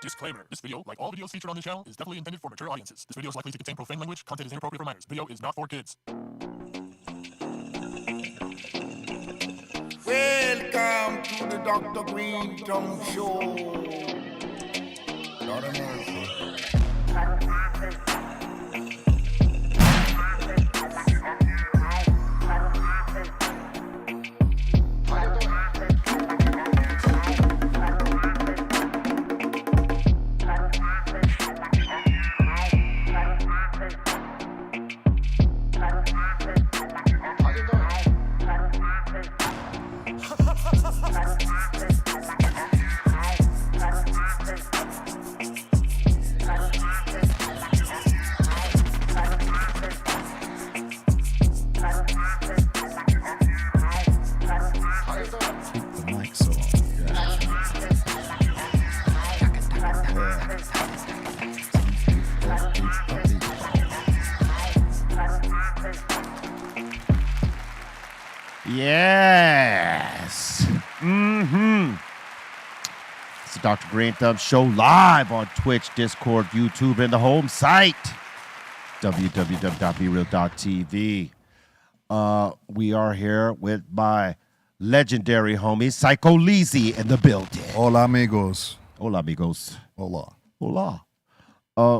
Disclaimer. This video, like all videos featured on this channel, is definitely intended for mature audiences. This video is likely to contain profane language. Content is inappropriate for minors. Video is not for kids. Welcome to the Dr. Greenthumb Show. Lord of mercy. Yes. It's the Dr. Greenthumb Show live on Twitch, Discord, YouTube, and the home site, www.brealtvcontest.tv. We are here with my legendary homie, Psycho Lizzy, in the building. Hola, amigos. Hola, amigos. Hola. Hola.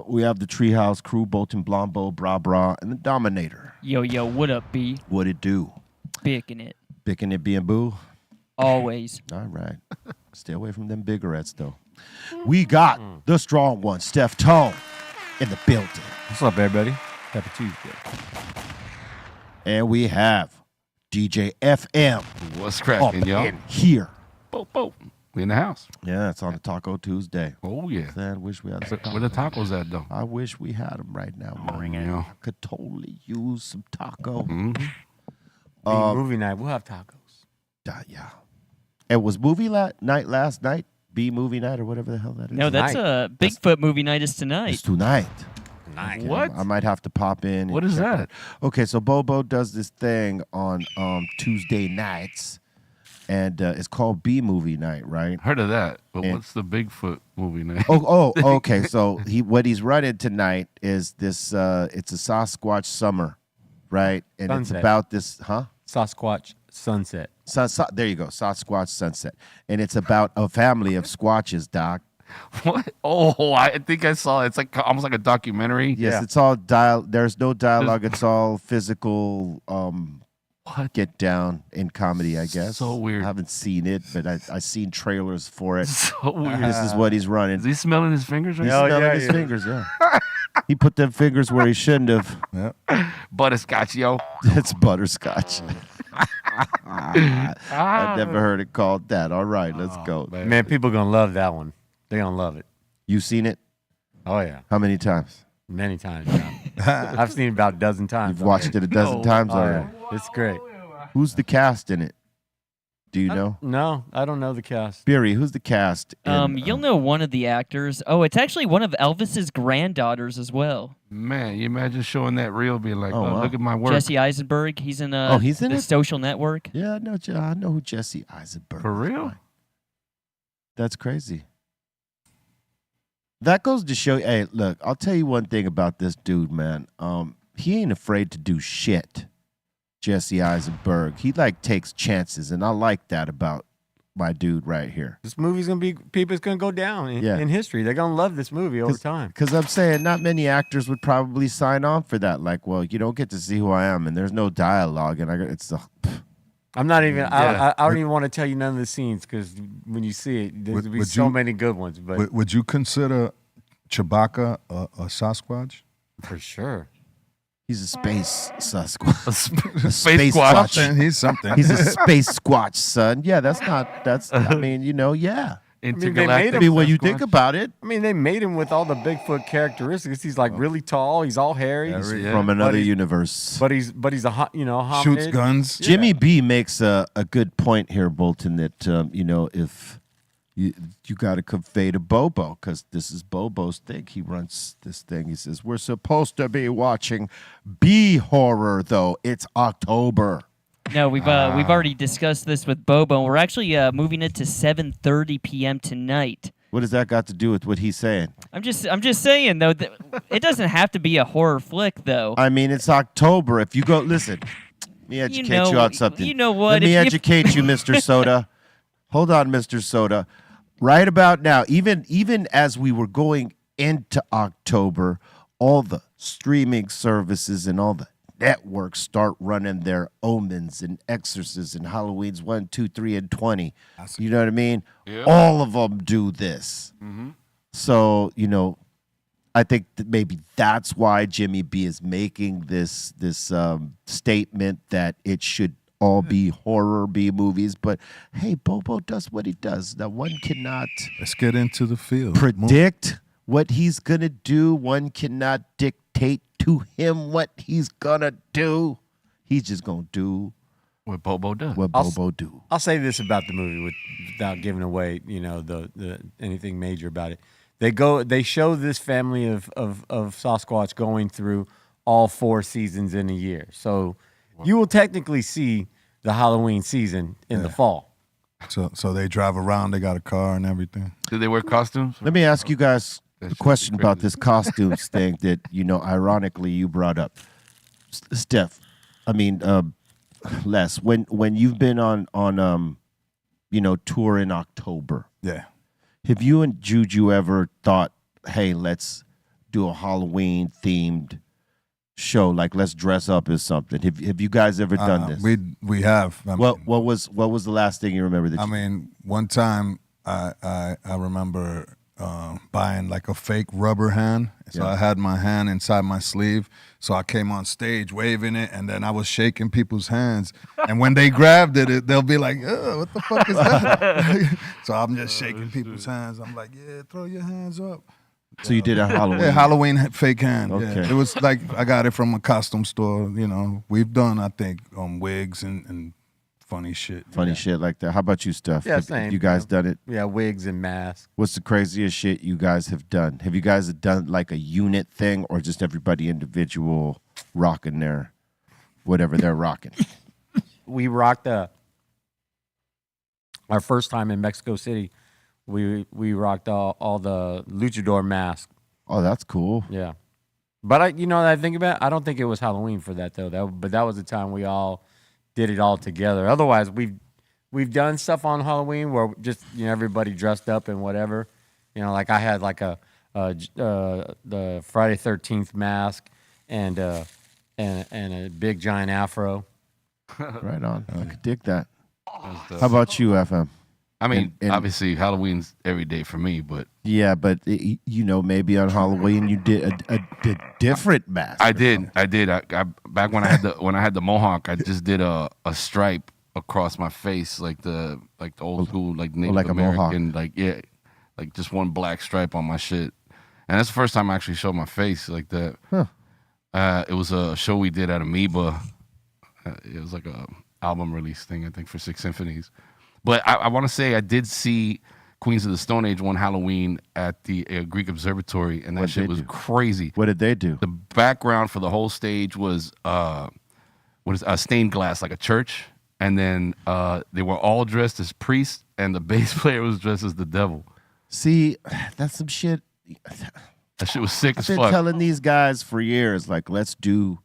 We have the Treehouse crew, Bolton Blombo, Bra, and the Dominator. Yo, what up, B? What it do? Bicking it. Bicking it, being boo? Always. All right. Stay away from them bigorettes, though. We got the strong one, Steph Tone, in the building. What's up, everybody? Happy Tuesday. And we have DJ FM. What's cracking, y'all? In here. Boop. We in the house. Yeah, it's on a Taco Tuesday. Oh, yeah. I wish we had some Where the tacos at, though? I wish we had them right now, man. Yeah. I could totally use some taco. Movie night. We'll have tacos. Yeah. It was movie night last night. B movie night or whatever the hell that is. No, that's Bigfoot movie night is It's tonight. tonight. Nice. What? I might have to pop in. What and is check that? it. Okay, so Bobo does this thing on Tuesday nights, and it's called B movie night, right? Heard of that, but And- what's the Bigfoot movie name? Oh, okay. So what he's running tonight is this. It's a Sasquatch summer, right? And it's Sunset. about this, huh? Sasquatch Sunset. There you go, Sasquatch Sunset, and it's about a family of squatches, Doc. What? Oh, I think I saw it. It's like almost like a documentary. Yes, Yeah. it's all There's no dialogue. It's all physical. What? Get down in comedy, I guess. So weird. I haven't seen it, but I seen trailers for it. So weird. This is what he's running. Is he smelling his fingers right He's now? smelling his fingers, yeah. He put them fingers where he shouldn't have. Yeah. Butterscotch, yo. It's butterscotch. I've never heard it called that. All right, let's go. Man, people gonna love that one. They're gonna love it. You seen it? Oh yeah, How many times? many times. Yeah. I've seen it about a dozen times. You've watched it a dozen times Oh, already. yeah. It's great. Who's the cast in it? Do you know? No, I don't know the cast. Beery, who's the cast? You'll know one of the actors. Oh, it's actually one of Elvis's granddaughters as well. Man, you imagine showing that reel, be like, Oh, wow. look at my work. Jesse Eisenberg. He's in he's in the it? Social Network. Yeah, I know who Jesse Eisenberg For is. real? That's crazy. That goes to show. Hey, look, I'll tell you one thing about this dude, man. He ain't afraid to do shit. Jesse Eisenberg. He takes chances, and I like that about my dude right here. This movie's gonna be people's gonna go down Yeah. in history. They're gonna love this movie over time. Because I'm saying not many actors would probably sign on for that. Like, well, you don't get to see who I am, and there's no dialogue, and I'm not even. Yeah. I don't even want to tell you none of the scenes because when you see it, there's gonna be Would so you- many good ones. But Would you consider Chewbacca a Sasquatch? for sure, he's a space Sasquatch. Space squatch. Something, he's something. He's a space squatch, son. Yeah, I mean, yeah. Intergalactic. I mean, when you Sasquatch. think about it, I mean, they made him with all the Bigfoot characteristics. He's like really tall. He's all hairy. Yeah. from another he's- universe. But he's a hominid. Shoots guns. Jimmy B makes a good point here, Bolton, that if you got to convey to Bobo, because this is Bobo's thing. He runs this thing. He says, we're supposed to be watching B horror, though. It's October. No, we've already discussed this with Bobo. We're actually moving it to 7:30 p.m. tonight. What does that got to do with what he's saying? I'm just saying though. It doesn't have to be a horror flick though. I mean, it's October. If you go, listen, let me educate you on something. You know what? Let me educate you, Mr. Soda. Hold on, Mr. Soda. Right about now, even as we were going into October, all the streaming services and all the networks start running their Omens and Exorcists and Halloween's 1, 2, 3, and 20. You know what I mean? Yeah. All of them do this. Mm-hmm. So, I think that maybe that's why Jimmy B is making this statement that it should all be horror B movies. But hey, Bobo does what he does. Now, one cannot Let's get into the field. predict what he's going to do. One cannot dictate to him what he's going to do. He's just going to do What Bobo does. what Bobo do. I'll say this about the movie without giving away, the anything major about it. They show this family of Sasquatch going through all 4 seasons in a year. So you will technically see the Halloween season in the fall. So they drive around. They got a car and everything. Did they wear costumes? Let me ask you guys a should question be about crazy. this costumes thing that, ironically you brought up. Steph, Les, when you've been on tour in October, Yeah. have you and Juju ever thought, hey, let's do a Halloween themed show, like let's dress up as something? Have you guys ever done this? We have. What was the last thing you remember that One time I remember buying like a fake rubber hand. So I had my hand inside my sleeve. So I came on stage waving it, and then I was shaking people's hands. And when they grabbed it, they'll be like, "Oh, what the fuck is that?" So I'm just shaking people's hands. I'm like, "Yeah, throw your hands up." So you did a Halloween? Yeah, Halloween fake hand. Okay. Yeah. It was like I got it from a costume store. We've done, I think, wigs and funny shit. Funny shit like that. How about you, Steph? Yeah, Have same. you guys done it? Yeah, wigs and masks. What's the craziest shit you guys have done? Have you guys done like a unit thing, or just everybody individual rocking their whatever they're rocking? We rocked our first time in Mexico City. We rocked all the luchador masks. Oh, that's cool. Yeah, but I think about it, I don't think it was Halloween for that though. But that was the time we all did it all together. Otherwise, we've done stuff on Halloween where just everybody dressed up and whatever. Like I had like the Friday 13th mask and a big giant afro. Right on. I could dig that. How about you, FM? I mean, And- obviously Halloween's every day for me, but Yeah, but maybe on Halloween you did a different mask. I did. I back when I had the mohawk, I just did a stripe across my face, like the old school Native like a mohawk. American, like just one black stripe on my shit. And that's the first time I actually showed my face like that. Huh. It was a show we did at Amoeba. It was like a album release thing, I think, for Six Symphonies. But I want to say I did see Queens of the Stone Age one Halloween at the Greek Observatory, and that What'd shit they was do? crazy. What did they do? The background for the whole stage was stained glass, like a church, and then they were all dressed as priests, and the bass player was dressed as the devil. See, that's some shit. That shit was sick I've as been fuck. telling these guys for years, like, let's do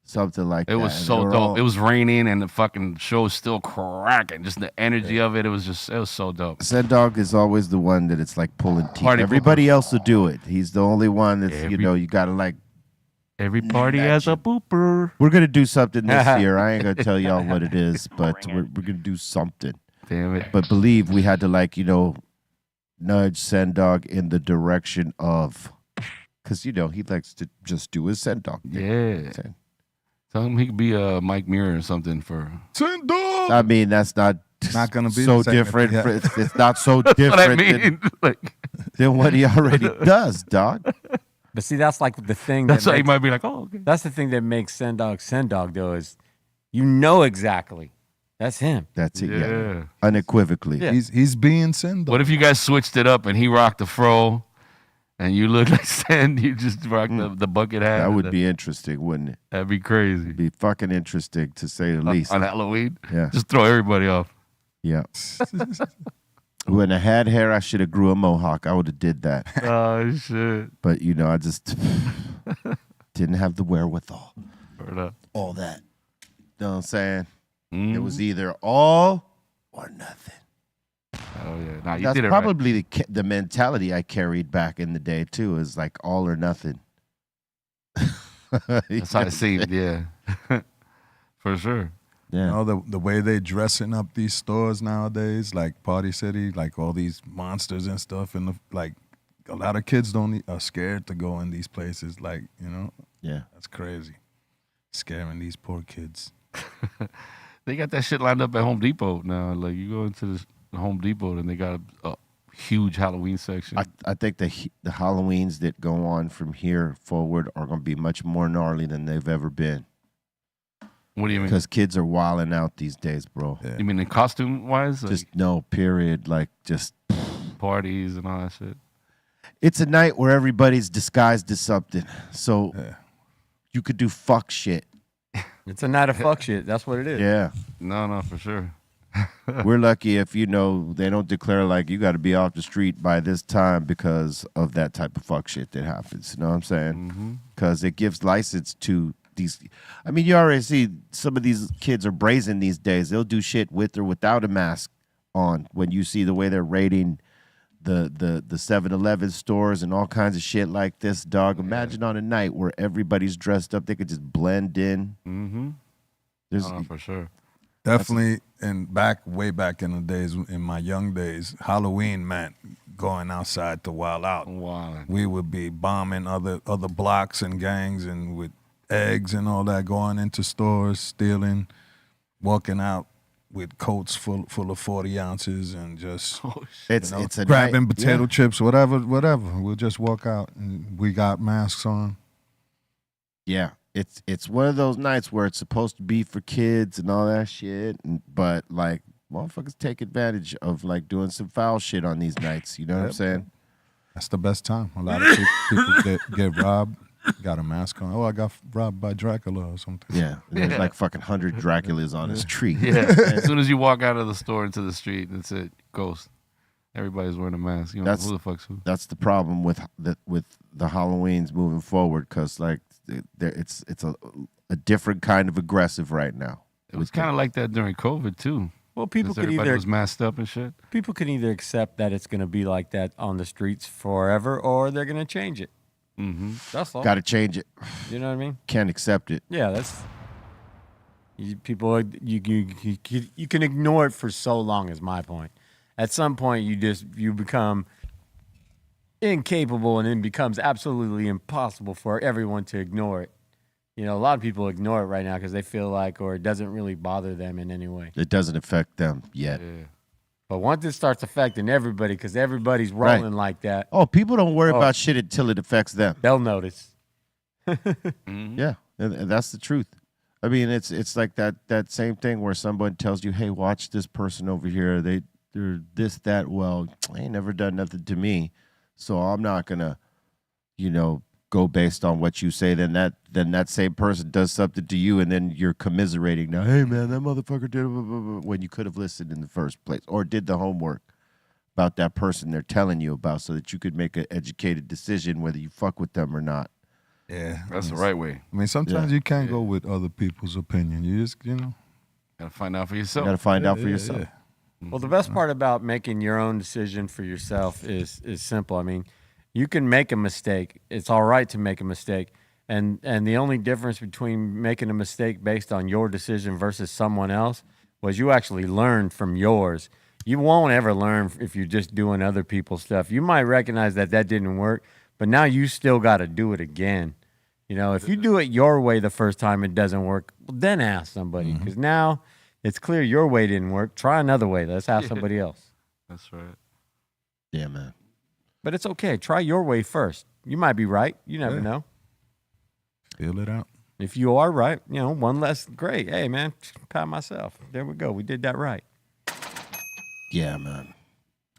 something like that. It was And so they're dope. all- It was raining, and the fucking show was still cracking. Just the energy of it. It was so dope. Sendog is always the one that it's like pulling teeth. Party Everybody else will do it. He's the only one that's, you gotta like. Every party has a booper. We're gonna do something this year. I ain't gonna tell y'all what it is, but we're gonna do something. Damn it. But believe we had to nudge Sendog in the direction of, because he likes to just do his Sendog. Yeah. Tell him he could be a Mike Muir or something for. I mean, that's not gonna be so the same if different. he had- It's not so That's different what I mean. than what he already does, dog. But see, that's like the thing. That's that why he makes- might be like, oh, okay. That's the thing that makes Sendog though is, exactly. That's him. That's it. Yeah, Yeah. unequivocally. Yeah. He's being Sindel. What if you guys switched it up and he rocked the fro, and you look like Send? You just rock the bucket hat. That would be interesting, wouldn't it? That'd be crazy. Be fucking interesting to say the least. On Halloween. Yeah. Just throw everybody off. Yeah. When I had hair, I should have grew a mohawk. I would have did that. Oh shit. But I just didn't have the wherewithal. Word up. All that. You know what I'm saying? Mm. It was either all or nothing. Oh yeah. Nah, you That's did it right. probably the mentality I carried back in the day too. Is like all or nothing. That's how it seemed. Yeah. For sure. Yeah. You know, the way they dressing up these stores nowadays, like Party City, like all these monsters and stuff, and like a lot of kids are scared to go in these places. Like, Yeah. that's crazy, scaring these poor kids. They got that shit lined up at Home Depot now. Like you go into the Home Depot and they got a huge Halloween section. I think the Halloweens that go on from here forward are going to be much more gnarly than they've ever been. What do you mean? Because kids are wilding out these days, bro. Yeah. You mean in costume wise? Like Just no, period. Like just parties and all that shit. it's a night where everybody's disguised as something. So you could do fuck shit. It's a night of fuck shit. That's what it is. Yeah. No, for sure. We're lucky if they don't declare like you got to be off the street by this time because of that type of fuck shit that happens. You know what I'm saying? Because it gives license to these. I mean, you already see some of these kids are brazen these days. They'll do shit with or without a mask on. When you see the way they're raiding the 7-Eleven stores and all kinds of shit like this, dog. Imagine on a night where everybody's dressed up, they could just blend in. There's For sure. Definitely, and way back in the days, in my young days, Halloween meant going outside to wild out. Wow. We would be bombing other blocks and gangs and with eggs and all that, going into stores, stealing, walking out with coats full of 40 ounces and just it's a grabbing night, potato chips, whatever. We'll just walk out and we got masks on. Yeah. It's one of those nights where it's supposed to be for kids and all that shit, but like motherfuckers take advantage of like doing some foul shit on these nights. You know what I'm saying? That's the best time. A lot of people get robbed, got a mask on. Oh, I got robbed by Dracula or something. Yeah, and there's like fucking 100 Draculas on his tree. Yeah. As soon as you walk out of the store into the street, that's it. Ghost. Everybody's wearing a mask. You know who the fuck's who. That's the problem with the Halloweens moving forward, because like it's a different kind of aggressive right now. It was kind of like that during COVID too. Well, people could everybody either was masked up and shit. people can either accept that it's going to be like that on the streets forever, or they're going to change it. That's all. Got to change it. You know what I mean? Can't accept it. Yeah, that's you can ignore it for so long. Is my point. At some point, you become incapable, and it becomes absolutely impossible for everyone to ignore it. You know, a lot of people ignore it right now because they feel like, or it doesn't really bother them in any way. It doesn't affect them yet. Yeah. But once it starts affecting everybody, because everybody's rolling like that, Oh, people don't worry about shit until it affects them. they'll notice. Yeah, and that's the truth. I mean, it's like that same thing where someone tells you, "Hey, watch this person over here. They're this, that. Well, they ain't never done nothing to me, so I'm not gonna, go based on what you say." Then that same person does something to you, and then you're commiserating. Now, hey man, that motherfucker did blah, blah, blah, when you could have listened in the first place, or did the homework about that person they're telling you about, so that you could make an educated decision whether you fuck with them or not. Yeah, That's the right way. I mean, sometimes you can't go with other people's opinion. You just, Gotta find out for You yourself. got to find out for yourself. yeah. Well, the best part about making your own decision for yourself is simple. I mean, you can make a mistake. It's all right to make a mistake. And the only difference between making a mistake based on your decision versus someone else was you actually learned from yours. You won't ever learn if you're just doing other people's stuff. You might recognize that didn't work, but now you still got to do it again. You know, if you do it your way the first time it doesn't work, well, then ask somebody, because now it's clear your way didn't work. Try another way. Let's ask somebody else. That's right. Yeah, man. But it's okay. Try your way first. You might be right. You never know. Feel it out. If you are right, one less, great. Hey, man, pat myself. There we go. We did that right. Yeah, man.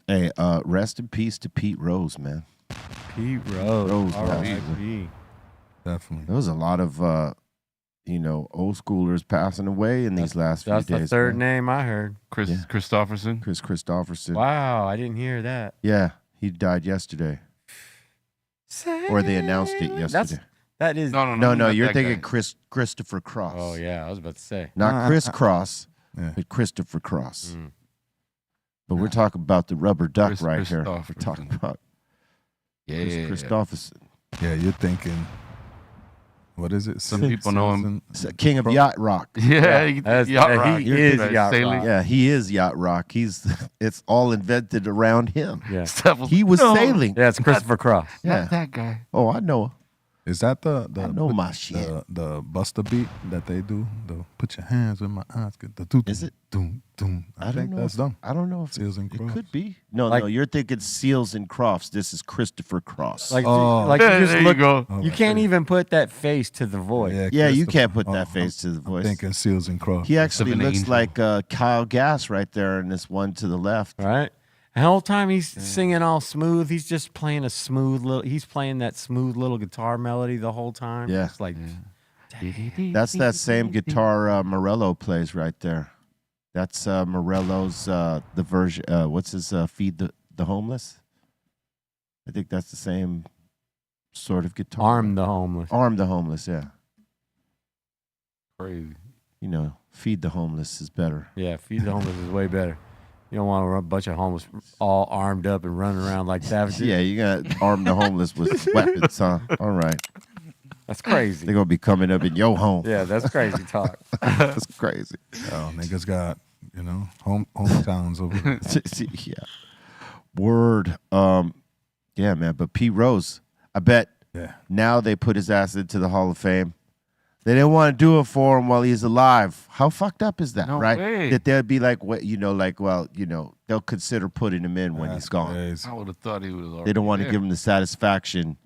Hey, rest in peace to Pete Rose, man. Pete Rose. Rose, R.I.P. Definitely. There was a lot of old schoolers passing away in these last few days. That's the third man. name I heard. Chris Christopherson. Chris Christopherson. Wow, I didn't hear that. Yeah, he died yesterday. Or they announced it yesterday. That is. No, No, you're that thinking guy. Christopher Cross. Oh yeah, I was about to say. Not Chris Cross, Yeah. but Christopher Cross. Mm. But we're talking about the rubber duck Chris right here. We're Christopherson. talking about Yeah. Chris Christopherson. Yeah, you're thinking. What is it? Some people know him. King of Yacht Rock. Yeah, That's- Yacht he Rock. is Right, Yacht sailing. Rock. Yeah, he is Yacht Rock. It's all invented around him. Yeah. Steph was- He was No. sailing. Yeah, it's Christopher Cross. Yeah. Not that guy. Oh, I know. Is that the I know my shit. the Buster beat that they do? The put your hands in my eyes. Get the Is it? Doom doom. I don't think know that's if, them. I don't know if Seals and it Crofts. could be. No, Like- no, you're thinking Seals and Crofts. This is Christopher Cross. Like, Oh. like Yeah, you just there look. you go. Oh, You my can't goodness. even put that face to the voice. Yeah, you Christopher. can't put that Oh, face to the voice. Thinking Seals and Crofts. He actually Of an looks angel. like Kyle Gass right there in this one to the left. Right. And the whole time he's singing all smooth. He's just playing a smooth little. He's playing that smooth little guitar melody the whole time. Yeah. It's like. That's that same guitar Morello plays right there. That's Morello's the version. What's his Feed the Homeless? I think that's the same sort of guitar. Arm the homeless. Arm the Homeless, yeah. Crazy. Feed the Homeless is better. Yeah, feed the homeless is way better. You don't want a bunch of homeless all armed up and running around like savages. Yeah, you got arm the homeless with weapons, huh? All right. That's crazy. They're going to be coming up in your home. Yeah, that's crazy talk. That's crazy. Oh, niggas got hometowns over there. Yeah. Word. Yeah, man. But Pete Rose, I bet Yeah. now they put his ass into the Hall of Fame. They didn't want to do it for him while he's alive. How fucked up is that, No right? way. That they'd be like, what, they'll consider putting him in when he's gone. Crazy. I would have thought he was already They don't want to there. give him the satisfaction.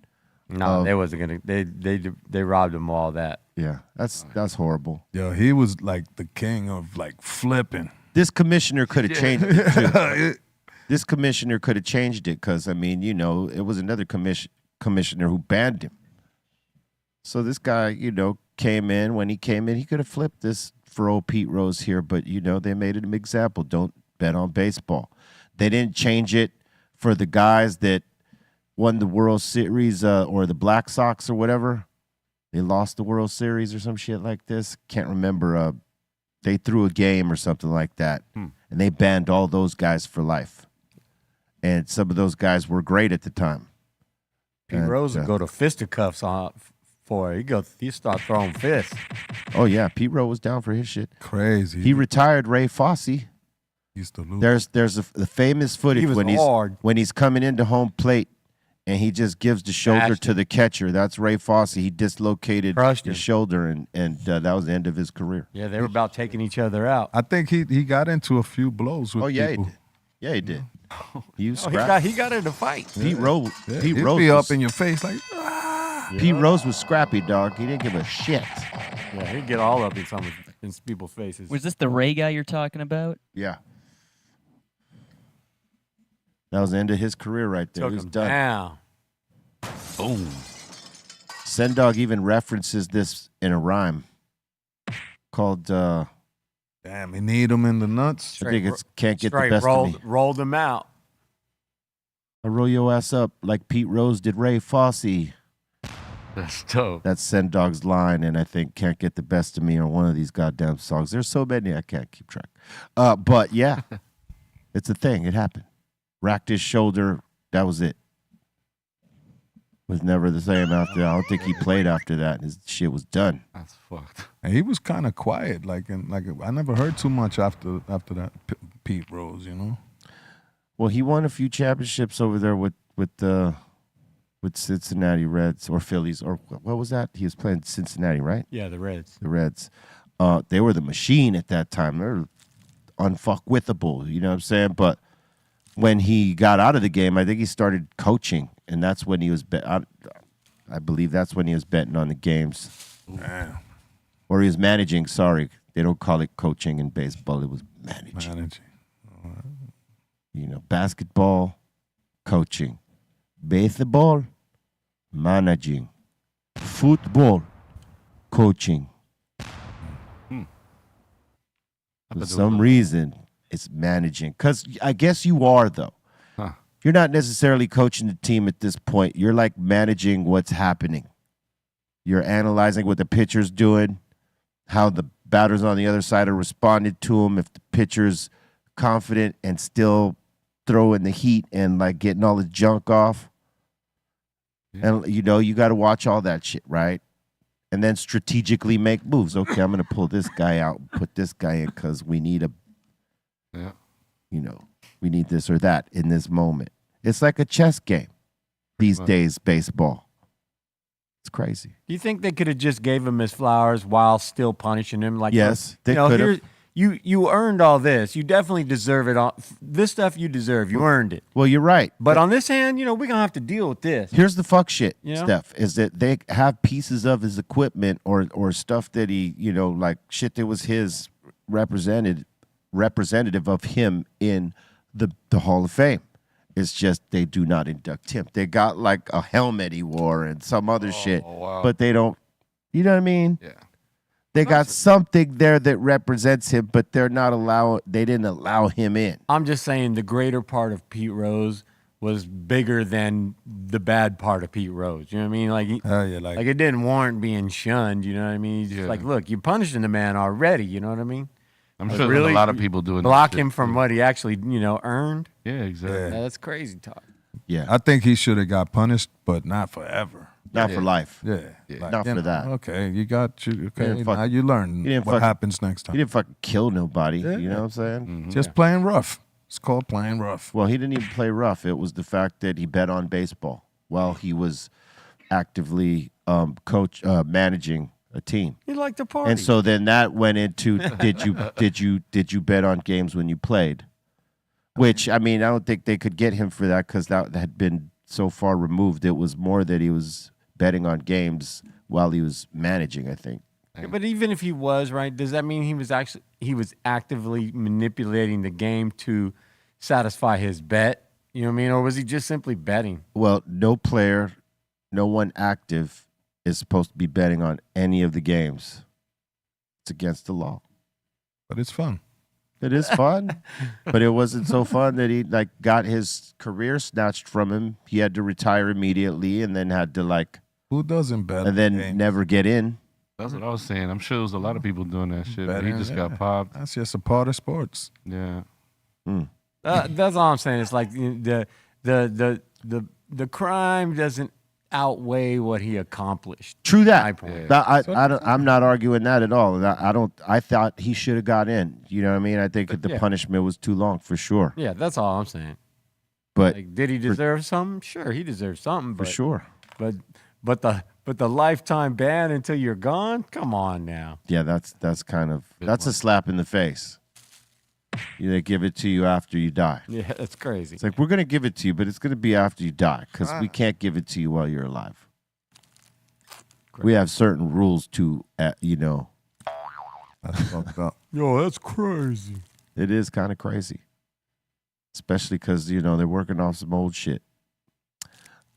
No, they wasn't gonna. They robbed him of all that. Yeah, that's horrible. Yo, he was like the king of like flipping. This commissioner could have changed it too. This commissioner could have changed it because, it was another commissioner who banned him. So this guy, came in. When he came in, he could have flipped this for old Pete Rose here, but, they made it an example. Don't bet on baseball. They didn't change it for the guys that won the World Series or the Black Sox or whatever. They lost the World Series or some shit like this. Can't remember. They threw a game or something like that, and they banned all those guys for life. And some of those guys were great at the time. Pete Rose would go to fisticuffs for it. He start throwing fists. Oh yeah, Pete Rose was down for his shit. Crazy. He retired Ray Fosse. used to lose. There's the famous footage He was hard. when he's coming into home plate and he just gives the shoulder Smashed to the catcher. That's Ray Fosse. He dislocated Crushed his him. shoulder and that was the end of his career. Yeah, they were about taking each other out. I think he got into a few blows with Oh yeah, people. he did. Yeah, he did. He was Oh, scrappy. he got into fights. Pete Rose. Yeah, Pete he'd Rose be was, up in your face like, Pete Rose was scrappy, dog. He didn't give a shit. Yeah, he'd get all up in people's faces. Was this the Ray guy you're talking about? Yeah. That was the end of his career right there. Took He was him done. down. Boom. Sendog even references this in a rhyme called damn, he need him in the nuts. I think it's Can't Get the Straight Best of Me. rolled them out. I roll your ass up like Pete Rose did Ray Fosse. That's dope. That's Sendog's line, and I think Can't Get the Best of Me on one of these goddamn songs. There's so many I can't keep track. But yeah, it's a thing. It happened. Racked his shoulder. That was it. Was never the same after. I don't think he played after that. His shit was done. That's fucked. And he was kind of quiet. I never heard too much after that. Pete Rose, you know. Well, he won a few championships over there with Cincinnati Reds or Phillies or what was that? He was playing Cincinnati, right? Yeah, the Reds. The Reds. They were the machine at that time. They were unfuckwithable, you know what I'm saying? But when he got out of the game, I think he started coaching, and that's when he was I believe that's when he was betting on the games. Damn. Or he was managing, sorry. They don't call it coaching in baseball. It was managing. Managing. You know, basketball, coaching. Baseball, managing. Football, coaching. For some reason, it's managing. Because I guess you are, though. Huh. You're not necessarily coaching the team at this point. You're like managing what's happening. You're analyzing what the pitcher's doing, how the batters on the other side are responding to him, if the pitcher's confident and still throwing the heat and like getting all the junk off. Yeah. And, you got to watch all that shit, right? And then strategically make moves. Okay, I'm going to pull this guy out and put this guy in because we need Yeah. we need this or that in this moment. It's like a chess game these days, baseball. It's crazy. Do you think they could have just gave him his flowers while still punishing him? Like, Yes, they could have. You earned all this. You definitely deserve it. All this stuff you deserve. You earned it. Well, you're right. But on this hand, we're gonna have to deal with this. Here's the fuck shit, Yeah. Steph, is that they have pieces of his equipment or stuff that he, like shit that was his representative of him in the Hall of Fame. It's just they do not induct him. They got like a helmet he wore and some other shit, wow. but they don't, you know what I mean? Yeah. They got something there that represents him, but they didn't allow him in. I'm just saying the greater part of Pete Rose was bigger than the bad part of Pete Rose. You know what I mean? Like it didn't warrant being shunned. You know what I mean? He's just like, look, you're punishing the man already. You know what I mean? I'm sure there's a lot of people doing block that shit. him from what he actually, earned. Yeah, exactly. Yeah, that's crazy talk. Yeah, I think he should have got punished, but not forever. not for life. Yeah. Not for that. Okay, you got you. didn't Okay, fuck- now you learn didn't what fuck- happens next He time. didn't fucking kill nobody. Yeah. You know what I'm saying? Mm-hmm. Just playing rough. It's called playing rough. Well, he didn't even play rough. It was the fact that he bet on baseball while he was actively managing a team. He liked to party. And so then that went into did you bet on games when you played? Which I mean, I don't think they could get him for that because that had been so far removed. It was more that he was betting on games while he was managing, I think. Yeah, but even if he was right, does that mean he was actively manipulating the game to satisfy his bet? You know what I mean? Or was he just simply betting? Well, no player, no one active is supposed to be betting on any of the games. It's against the law. But it's fun. It is fun, but it wasn't so fun that he got his career snatched from him. He had to retire immediately and then had to Who doesn't bet? and then games? never get in. That's what I was saying. I'm sure there's a lot of people doing that shit, but he Betting, just yeah. got popped. That's just a part of sports. Yeah. That's all I'm saying. It's like the crime doesn't outweigh what he accomplished. True My that. point. I'm not arguing that at all. I thought he should have got in. You know what I mean? I think that the Yeah. punishment was too long for sure. Yeah, that's all I'm saying. But Like, did he deserve something? Sure, he deserves something. for But, sure. But the lifetime ban until you're gone? Come on now. Yeah, that's a slap in the face. They give it to you after you die. Yeah, that's crazy. It's like, we're going to give it to you, but it's going to be after you die because we can't give it to you while you're alive. We have certain rules to, That's fucked up. Yo, that's crazy. it is kind of crazy. Especially because, they're working off some old shit.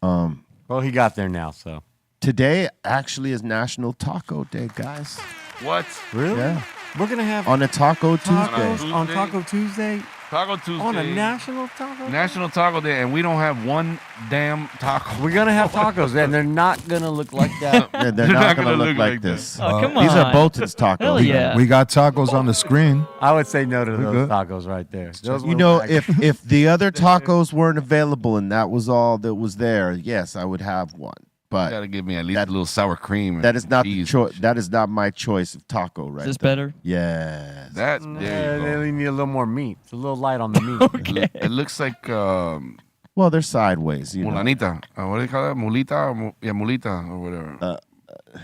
Well, he got there now, so. Today actually is National Taco Day, guys. What? Really? Yeah. We're going to have On a Taco Tuesday. tacos on Taco Tuesday? Taco Tuesday. On a national taco? National Taco Day, and we don't have one damn taco. We're going to have tacos, and they're not going to look like that. Yeah, they're not going to look like this. Oh, come on. These are Bolton's tacos. Hell yeah. We got tacos on the screen. I would say no to those good. tacos right there. Those You look know, like- if the other tacos weren't available and that was all that was there, yes, I would have one. You But gotta give me at least a little sour cream. and that is not the cheese choice. and shit. That is not my choice of taco, right? Is this there. better? Yes. That Yeah, there you they need a little more meat. It's a little light on the meat. go. It looks like Well, they're sideways. mulanita. What do you call that? Mulita? Yeah, mulita or whatever.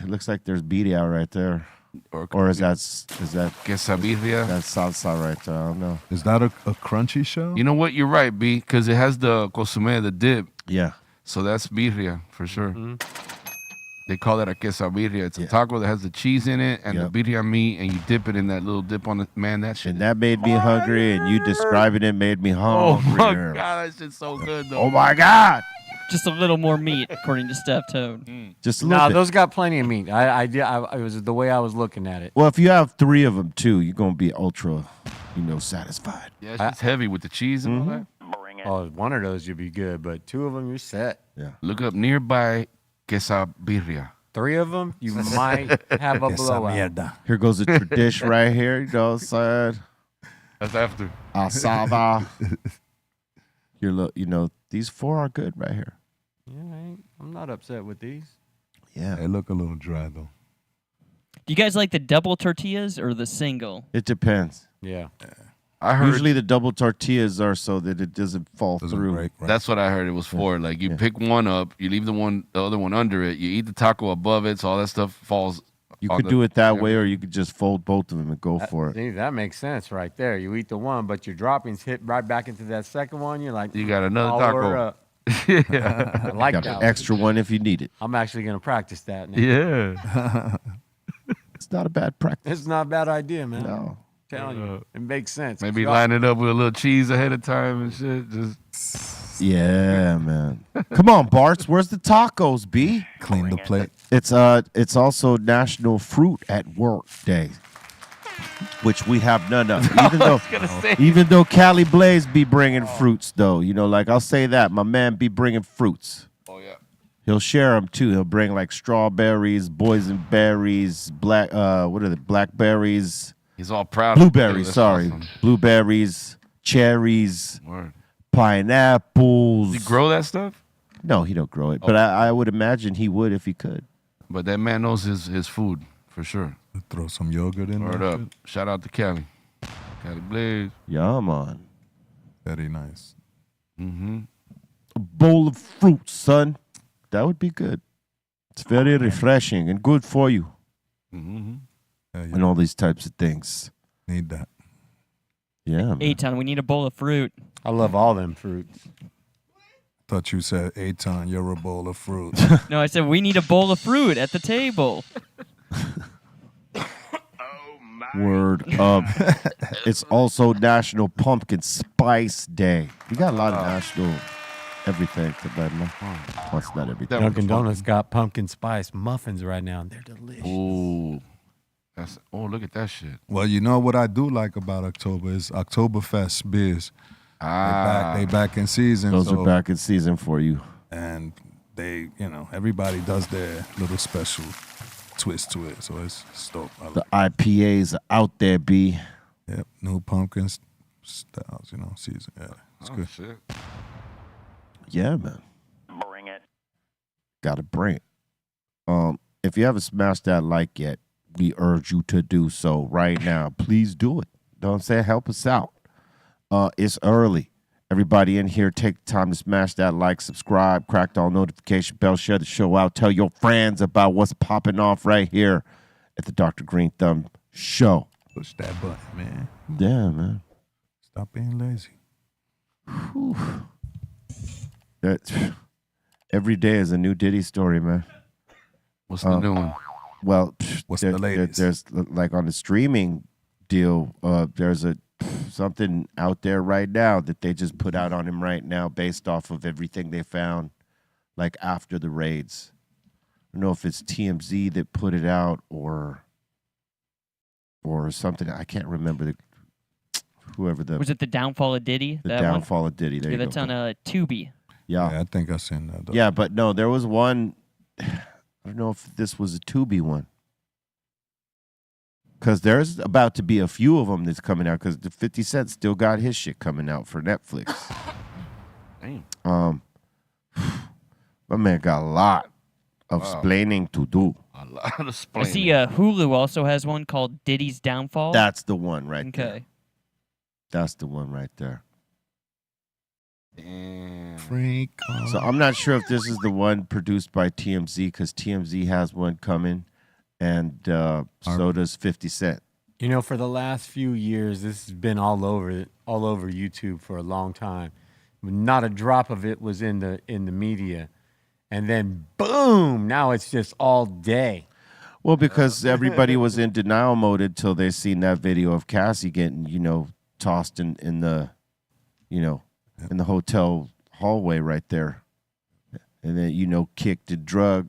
It looks like there's birria right there, or is that quesabirria? that salsa right there? I don't know. Is that a crunchy show? You know what? You're right, B, because it has the consomme, the dip. Yeah. So that's birria for sure. Mm-hmm. They call that a quesabirria. It's a taco that has the cheese in it and Yep. the birria meat, and you dip it in that little dip on the man. That shit. And that made me hungry, and you describing it made me Oh hungry. my god, that shit's so good though. Oh my God! Just a little more meat, according to Steph Toad. Just a little No, bit. those got plenty of meat. It was the way I was looking at it. Well, if you have 3 of them too, you're gonna be ultra, satisfied. Yeah, it's just heavy with the cheese and all that. Oh, one of those you'd be good, but 2 of them you're set. Yeah. Look up nearby quesabirria. 3 of them you might have a Esa blowout. mierda. Here goes a tradition right here. Side That's after. asada. These 4 are good right here. Yeah, I'm not upset with these. Yeah. They look a little dry though. Do you guys like the double tortillas or the single? It depends. Yeah. I heard Usually the double tortillas are so that it doesn't fall Doesn't through. break, right? that's what I heard it was for. Like you pick one up, you leave the other one under it. You eat the taco above it, so all that stuff falls. You on could the- do it that way, or you could just fold both of them and go for it. See, that makes sense right there. You eat the one, but your droppings hit right back into that second one. You're like, You got another all taco. over up. Yeah. I like Got that. an extra one if you need it. I'm actually going to practice that now. Yeah. It's not a bad practice. It's not a bad idea, man. No. Telling you, it makes sense. Maybe Y'all- line it up with a little cheese ahead of time and shit. Just Yeah, man. Come on, Barts. Where's the tacos, B? Clean the plate. It's also National Fruit at Work Day, which we have none of. Even though Cali Blaze be bringing fruits, though, like I'll say that my man be bringing fruits. oh yeah. He'll share them too. He'll bring like strawberries, boysenberries, blackberries, He's all proud. blueberries. That's Sorry, awesome. blueberries, cherries, Word. pineapples. Does he grow that stuff? No, he don't grow it, but I would imagine he would if he could. But that man knows his food for sure. Throw some yogurt in Word there. up. Shout out to Cali. Cali Blaze. Yeah, man. Very nice. Mm-hmm. A bowl of fruit, son. That would be good. It's very refreshing and good for you Mm-hmm. Yeah, you and all these types of things. need that. Yeah, man. Eitan, we need a bowl of fruit. I love all them fruits. Thought you said Eitan, you're a bowl of fruit. No, I said we need a bowl of fruit at the table. Word up. It's also National Pumpkin Spice Day. We got a lot of national everything today, man. Well, it's not everything. Dunkin' Donuts got pumpkin spice muffins right now, and they're delicious. Ooh. Look at that shit. Well, you know what I do like about October is Oktoberfest beers. They back in season. Those so- are back in season for you. and they, everybody does their little special twist to it. So it's dope. I The like IPAs are out there, B. it. Yep, new pumpkin styles, season. Yeah, it's good. Shit. Yeah, man. Bring it. Gotta bring it. If you haven't smashed that like yet, we urge you to do so right now. Please do it. Know what I'm saying? Help us out. It's early. Everybody in here, take the time to smash that like, subscribe, crack the all notification bell, share the show out, tell your friends about what's popping off right here at the Dr. Greenthumb Show. Push that button, man. Yeah, man. Stop being lazy. Every day is a new Diddy story, man. What's the new one? Well, What's the latest? There's like on the streaming deal, there's something out there right now that they just put out on him right now based off of everything they found, like after the raids. I don't know if it's TMZ that put it out or something. I can't remember whoever the Was it the downfall of Diddy? the That downfall of Diddy. There one? Yeah, you that's go. on Tubi. Yeah, I think I seen that. Though. Yeah, but no, there was one. I don't know if this was a Tubi one. Because there's about to be a few of them that's coming out. Because the 50 Cent still got his shit coming out for Netflix. Damn. My man got a lot of explaining to do. A lot of I explaining. see Hulu also has one called Diddy's Downfall. That's the one right there. okay. That's the one right there. Damn. Freak. So I'm not sure if this is the one produced by TMZ because TMZ has one coming, and so does 50 Cent. For the last few years, this has been all over YouTube for a long time. Not a drop of it was in the media, and then boom! Now it's just all day. Well, because everybody was in denial mode until they seen that video of Cassie getting, tossed in the, in the hotel hallway right there. and then kicked and drug,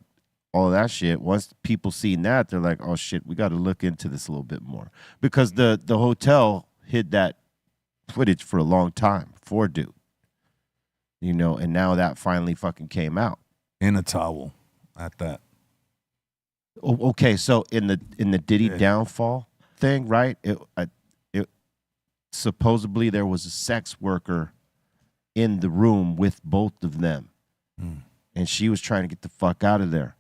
all that shit. Once people seen that, they're like, oh shit, we got to look into this a little bit more, because the hotel hid that footage for a long time for dude, and now that finally fucking came out In a towel at that. Okay, so in the Diddy downfall thing, right? It supposedly there was a sex worker in the room with both of them, and she was trying to get the fuck out of there.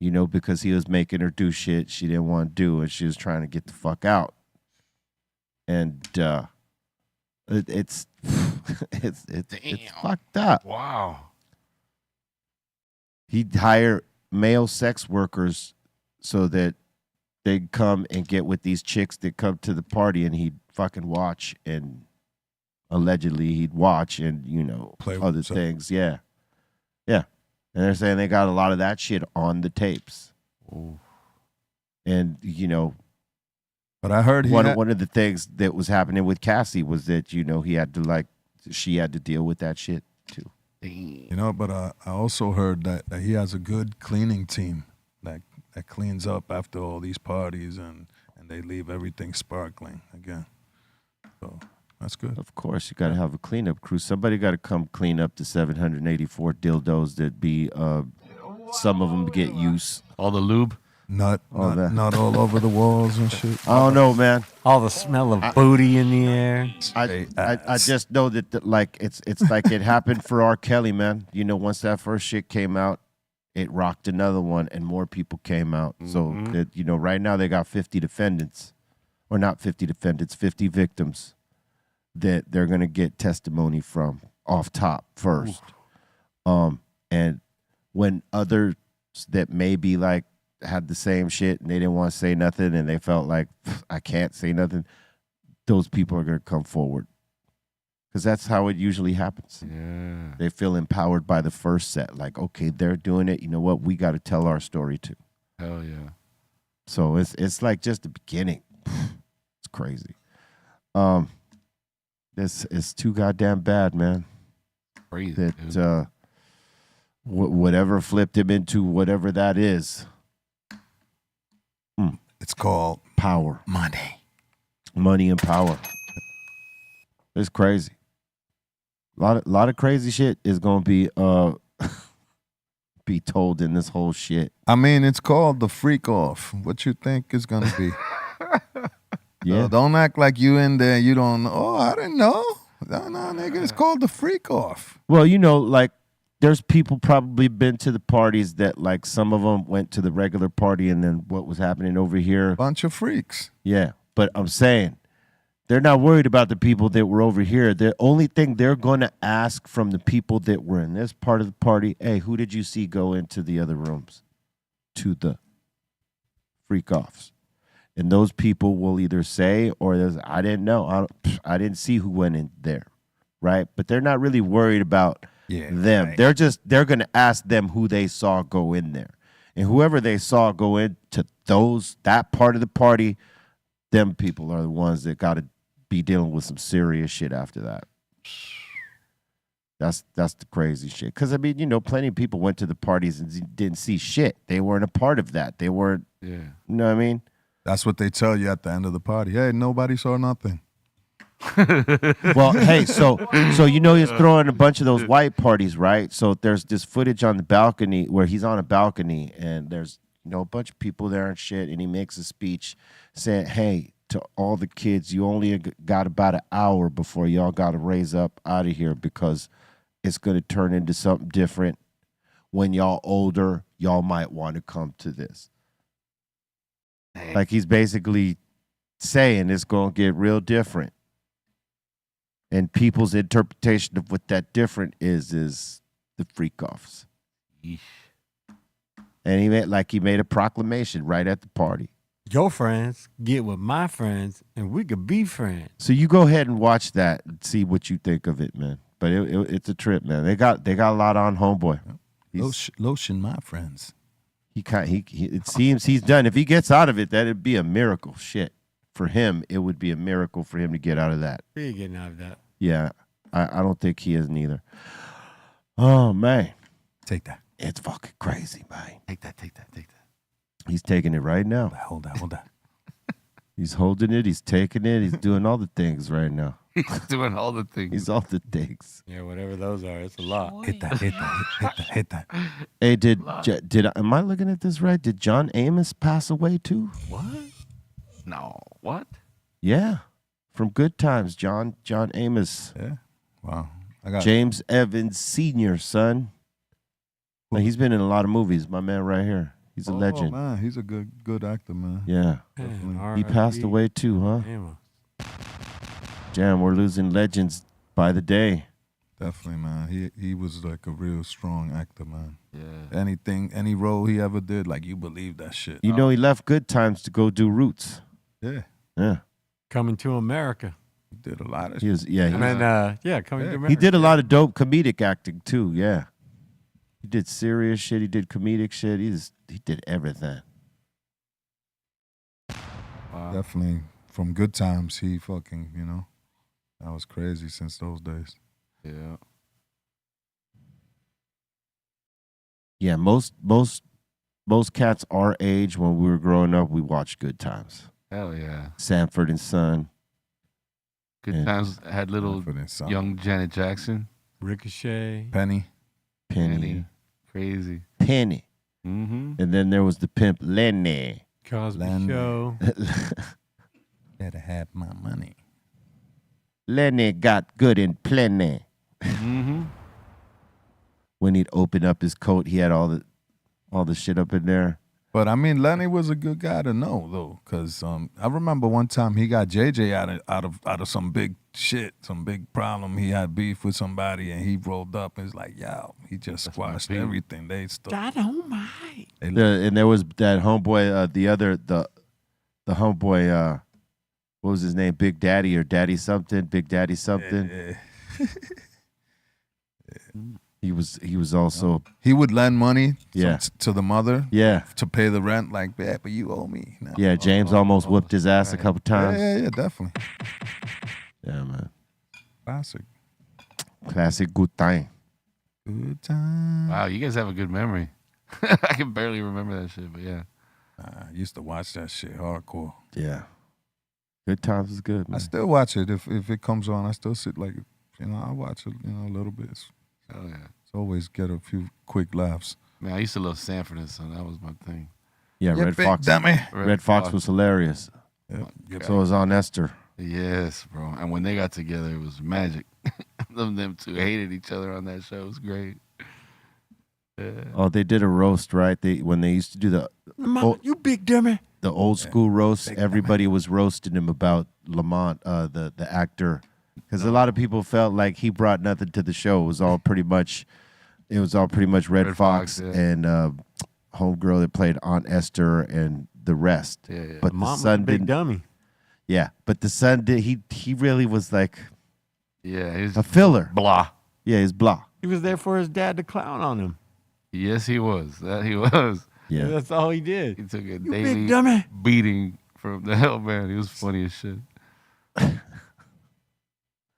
Because he was making her do shit she didn't want to do, and she was trying to get the fuck out. And it's it's fucked up. Wow. He'd hire male sex workers so that they'd come and get with these chicks that come to the party, and he'd fucking watch, and allegedly he'd watch and, Play with other himself. things. Yeah. Yeah. And they're saying they got a lot of that shit on the tapes. Ooh. And, But I heard one of the things that was happening with Cassie was that, he had to she had to deal with that shit too. But I also heard that he has a good cleaning team that cleans up after all these parties and they leave everything sparkling again. So that's good. Of course, you got to have a cleanup crew. Somebody got to come clean up the 784 dildos that be, some of them get use. All the lube. Not all over the walls and shit. I don't know, man. All the smell of booty in the air. I just know that it's like it happened for R. Kelly, man. Once that first shit came out, it rocked another one, and more people came out. So that right now they got 50 defendants, or not 50 defendants, 50 victims that they're gonna get testimony from off top first. And when others that maybe had the same shit and they didn't want to say nothing and they felt like I can't say nothing, those people are going to come forward, because that's how it usually happens. Yeah. They feel empowered by the first set, like, okay, they're doing it, you know what, we got to tell our story too. Hell yeah. So it's like just the beginning. It's crazy. It's too goddamn bad, man. Crazy. That whatever flipped him into whatever that is. It's called Power. Money and power. It's crazy. A lot of crazy shit is gonna be be told in this whole shit. I mean, it's called the freak off. What you think is gonna be? Yeah. So don't act like you in there. You don't know. Oh, I didn't know. No, nigga. It's called the freak off. Well, there's people probably been to the parties that some of them went to the regular party, and then what was happening over here. Bunch of freaks. Yeah, but I'm saying they're not worried about the people that were over here. The only thing they're going to ask from the people that were in this part of the party, hey, who did you see go into the other rooms to the freak offs? And those people will either say, or I didn't know. I didn't see who went in there, right? But they're not really worried about them. Right. They're going to ask them who they saw go in there. And whoever they saw go into that part of the party, them people are the ones that got to be dealing with some serious shit after that. That's the crazy shit. Because, plenty of people went to the parties and didn't see shit. They weren't a part of that. They weren't, you know what I mean? That's what they tell you at the end of the party. Hey, nobody saw nothing. Well, hey, so he's throwing a bunch of those white parties, right? So there's this footage on the balcony where he's on a balcony, and there's a bunch of people there and shit, and he makes a speech saying, hey, to all the kids, you only got about an hour before y'all got to raise up out of here, because it's going to turn into something different. When y'all older, y'all might want to come to this. Like, he's basically saying it's going to get real different. And people's interpretation of what that different is the freak offs. And he made a proclamation right at the party. Your friends get with my friends, and we could be friends. So you go ahead and watch that and see what you think of it, man. But it's a trip, man. They got a lot on homeboy. Lotion, my friends. It seems he's done. If he gets out of it, that'd be a miracle. Shit. For him, it would be a miracle for him to get out of that. He ain't getting out of that. Yeah, I don't think he is neither. Oh, man. Take that. It's fucking crazy, man. Take that. He's taking it right now. Hold that. He's holding it. He's taking it. He's doing all the things right now. He's doing all the things. He's all the things. Yeah, whatever those are, it's a lot. Hit that. Hey, am I looking at this right? Did John Amos pass away too? What? No. What? Yeah, from Good Times, John Amos, Yeah. Wow. I got James Evans Sr., son. Now, he's been in a lot of movies. My man right here. He's a legend. Man, he's a good actor, man. Yeah. He passed away too, huh? Damn, we're losing legends by the day. Definitely, man. He was like a real strong actor, man. Yeah. Any role he ever did, like you believe that shit. You know, he left Good Times to go do Roots. Yeah. Yeah. Coming to America. He did a lot of He shit. was, yeah. Coming to America. He did a lot of dope comedic acting too, yeah. He did serious shit. He did comedic shit. He did everything. Wow. Definitely from Good Times, he fucking, that was crazy since those days. Yeah. Yeah, most cats our age when we were growing up, we watched Good Times. Hell yeah. Sanford and Son. Good Yeah. Times had little Sanford and Son. young Janet Jackson. Ricochet. Penny. Penny. Crazy. Penny. Mm-hmm. And then there was the pimp Lenny. Cosby Lenny. Show. Better have my money. Lenny got good and plenty. Mm-hmm. When he'd open up his coat, he had all the shit up in there. But I mean, Lenny was a good guy to know though, because I remember one time he got JJ out of some big shit, some big problem. He had beef with somebody, and he rolled up and was like, "Yo," he just squashed everything. They stuck. I don't mind. And there was that homeboy, the homeboy, what was his name? Big Daddy or Daddy something? Big Daddy something. Yeah. He was also He would lend money Yeah. to the mother yeah. to pay the rent. Like, yeah, but you owe me. No. Yeah, James almost whooped his ass a couple times. Yeah, definitely. Yeah, man. Classic. Classic good time. Good time. Wow, you guys have a good memory. I can barely remember that shit, but yeah. I used to watch that shit hardcore. Yeah. Good times is good, I man. still watch it if it comes on. I still sit like, I watch it, a little bit. Oh yeah. It's always get a few quick laughs. Man, I used to love Sanford and Son. That was my thing. Yeah, You Red big Fox. dummy. Red Fox was hilarious. Yeah. So was on Esther. Yes, bro. And when they got together, it was magic. them two hated each other on that show. It was great. Yeah. Oh, they did a roast, right? When they used to do the You big dummy. the old school roast, everybody was roasting him about Lamont, the actor, because a lot of people felt like he brought nothing to the show. It was all pretty much Red Fox yeah. and homegirl that played Aunt Esther and the rest. Yeah. But Mom the was a son big didn't. dummy. Yeah, but the son did. He really was like Yeah. He was a filler. blah. Yeah, he's blah. He was there for his dad to clown on him. Yes, he was. That he was. Yeah. That's all he did. He took a You daily big dummy. beating from the hell, man. He was funny as shit.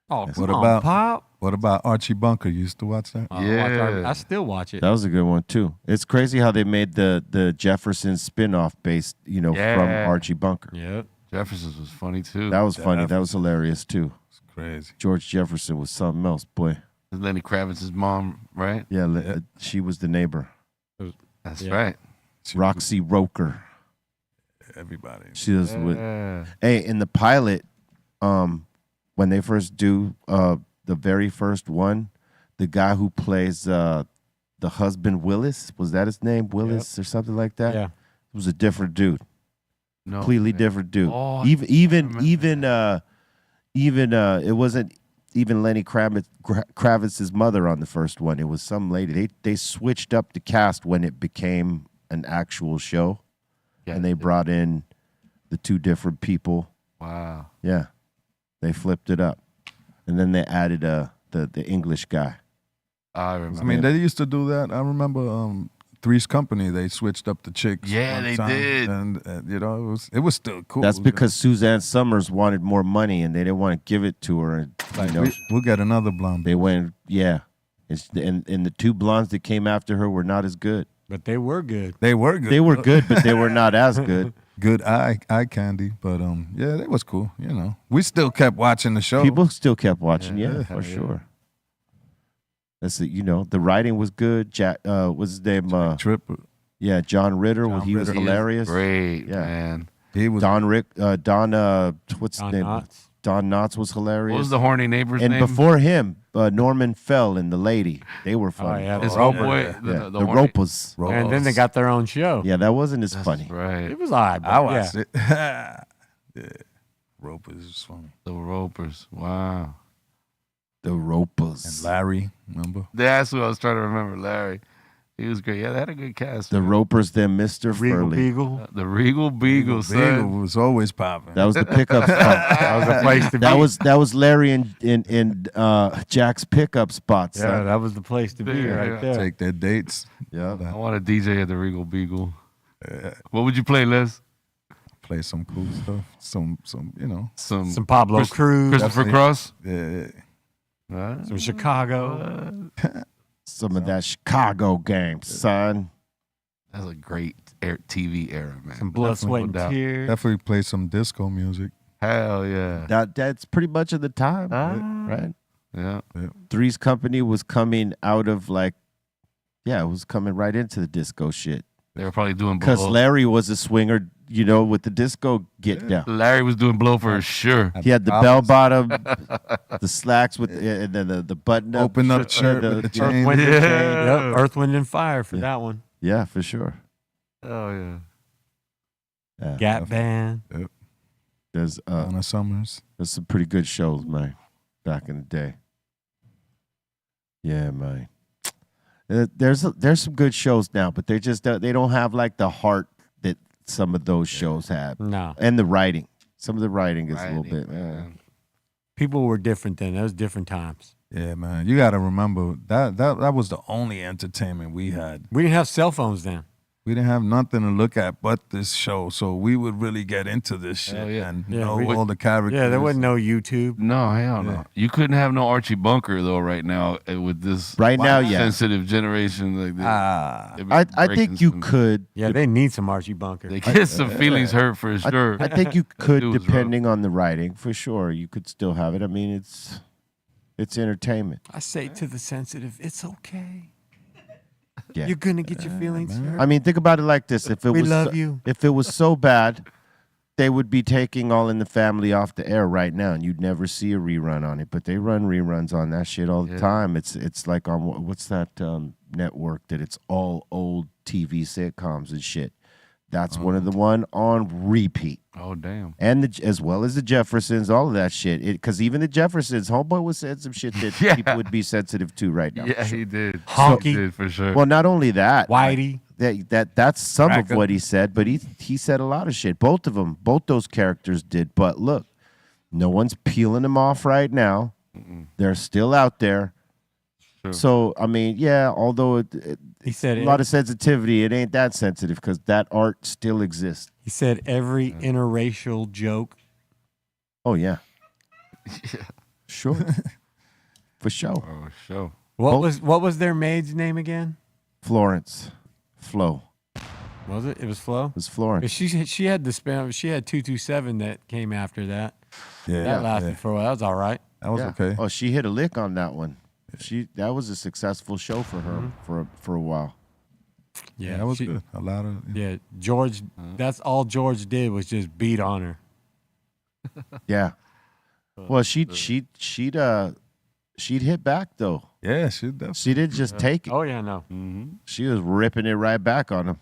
Oh, What come on, about- Pop? What about Archie Bunker? You used to watch that? Yeah. I still watch it. That was a good one too. It's crazy how they made the Jefferson spin-off based, from Yeah. Archie Bunker. Yep. Jefferson's was funny too. That was funny. That was hilarious too. It's crazy. George Jefferson was something else, boy. Lenny Kravitz's mom, right? Yeah, she was the neighbor. That's Yeah. right. Roxy Roker. Everybody. She was with. Yeah. Hey, in the pilot, when they first do the very first one, the guy who plays the husband Willis, was that his name? Willis or something like that? Yeah. It was a different dude. No, Completely man. different dude. Oh, even it wasn't even Lenny Kravitz's mother on the first one. It was some lady. They switched up the cast when it became an actual show, Yeah. and they brought in the two different people. Wow. Yeah, they flipped it up, and then they added the English guy. I remember. I mean, they used to do that. I remember Three's Company. They switched up the chicks. Yeah, one they time, did. and it was still cool. That's It was because Suzanne Summers wanted more money, and they didn't want to give it to her. And like, we'll get another blonde. they went, yeah. And the two blondes that came after her were not as good. But they were good. They were good. They were good, but they were not as good. Good eye candy, but yeah, that was cool. You know, we still kept watching the show. People still kept watching, for sure. That's it. You know, the writing was good. Jack, what's his name? Trip. Yeah, John Ritter. He was Ritter. hilarious. Great, Yeah. man. He was Don, what's his name? Knotts. Don Knotts was hilarious. What was the horny neighbor's and name? before him, Norman Fell and the lady. They were funny. yeah, His the homeboy, Roper. The horny- Ropers. And then they got their own show. Yeah, that wasn't as funny. Right. It was odd. But I watched yeah. it. Yeah, Ropers is funny. The Ropers. Wow. The Ropers. And Larry, remember? That's who I was trying to remember. Larry. He was great. Yeah, they had a good cast. The man. Ropers, then Mr. Regal Furley. Beagle. The Regal Beagle, son. Beagle was always popping. That was the pickup spot. That was a place to That be. was Larry and Jack's pickup spot. Yeah, Son. that was the place to be Yeah, right yeah. there. Take their dates. Yeah. I want to DJ at the Regal Beagle. What would you play, Les? Play some cool stuff. Some you know. Some Pablo Cruz. Christopher Cross. Yeah. Some Chicago. Some of that Chicago game, son. That's a great TV era, man. Some Blood, Sweat, and No doubt. Tears. Definitely play some disco music. Hell yeah. That's pretty much of the time, right? Yeah. Three's Company was coming out of it was coming right into the disco shit. They were probably doing Because blow. Larry was a swinger, with the disco get down. Larry was doing blow for sure. He had the bell bottom, the slacks with, and then the button up. Open up shirt with the chain. Earth, Wind, and Yeah. Chain. Yep. Earth, Wind, and Fire for that one. Yeah, for sure. Oh yeah. Yeah. Gap Band. There's Donna Summers. there's some pretty good shows, man, back in the day. Yeah, man. There's some good shows now, but they don't have like the heart that some of those shows have, No. and the writing. Some of the writing is a little bit. People were different then. That was different times. Yeah, man. You got to remember that was the only entertainment we had. We didn't have cell phones then. We didn't have nothing to look at but this show, so we would really get into this shit Hell yeah. and Yeah, know we- all the characters. Yeah, there wasn't no YouTube. No, hell no. Yeah. You couldn't have no Archie Bunker though right now with this Right now, yeah. sensitive generation like this. Ah, I think you could. Yeah, they need some Archie Bunker. They get some feelings hurt for sure. I think you could, It was rough. depending on the writing, for sure. You could still have it. I mean, it's entertainment. I say to the sensitive, it's okay. Yeah. You're gonna get your feelings hurt. I mean, think about it like this: if it We was love you. if it was so bad, they would be taking All in the Family off the air right now, and you'd never see a rerun on it. But they run reruns on that shit all the time. It's like on what's that network that it's all old TV sitcoms and shit. That's one of the one on repeat. Oh damn. And as well as the Jeffersons, all of that shit. Because even the Jeffersons, homeboy was saying some shit that Yeah. people would be sensitive to right now. Yeah, he did. Honky. He did for sure. Well, not only that, Whitey. that's some of Cracker. what he said, but he said a lot of shit. Both those characters did. But look, no one's peeling them off right now. They're still out there. Sure. So I mean, yeah, although He said a lot of sensitivity, it ain't that sensitive because that art still exists. he said every interracial joke. Oh yeah, sure, for sure. Oh, sure. What was their maid's name again? Florence, Flo, Was it? It was Flo. it was Florence. She had the spam. She had 227 that came after that. yeah, That lasted yeah. for a while. That was all right. That was Yeah. okay. Oh, she hit a lick on that one. That was a successful show for her for a while. Yeah, that was good. A lot of Yeah, George. That's all George did was just beat on her. Yeah. Well, she'd hit back though. yeah, she definitely. She didn't just take it. Oh yeah, no. She was ripping it right back on him.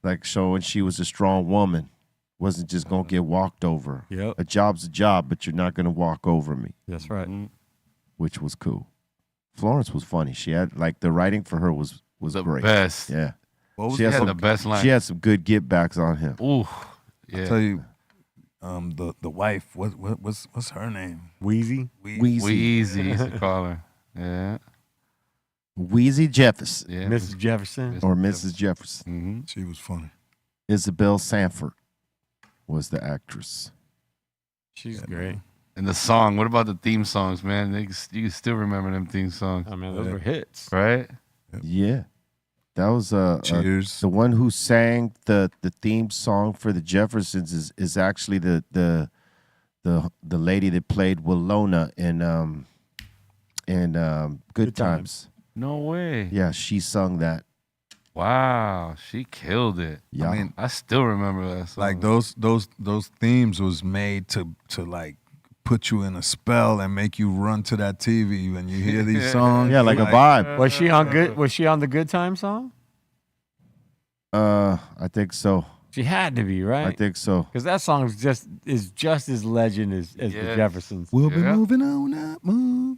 Like showing she was a strong woman. Wasn't just gonna get walked over. Yep. A job's a job, but you're not gonna walk over me, That's right. which was cool. Florence was funny. She had like the writing for her was The great. best. Yeah. What was She He had had the best line. She had some good get backs on him. Ooh. I Yeah. tell you, the wife. What's her name? Wheezy. Wheezy. Weezy used to call her. Yeah. Wheezy Jefferson Yeah. Mrs. Jefferson. or Mrs. Jefferson. Mm-hmm. She was funny. Isabel Sanford was the actress. She's great. And the song. What about the theme songs, man? You can still remember them theme songs, I mean, those were hits. right? Yeah. That was Cheers. the one who sang the theme song for the Jeffersons is actually the lady that played Willona in Good Times. No way. Yeah, she sung that. Wow, she killed it. Yeah. I mean, I still remember that song. like those themes was made to like put you in a spell and make you run to that TV when you hear these songs. Yeah, like a vibe. Was she on good? Was she on the Good Time song? I think so. She had to be, right? I think so. Because that song is just as legend as the Yes. Jeffersons. We'll be Yeah. moving on up, move.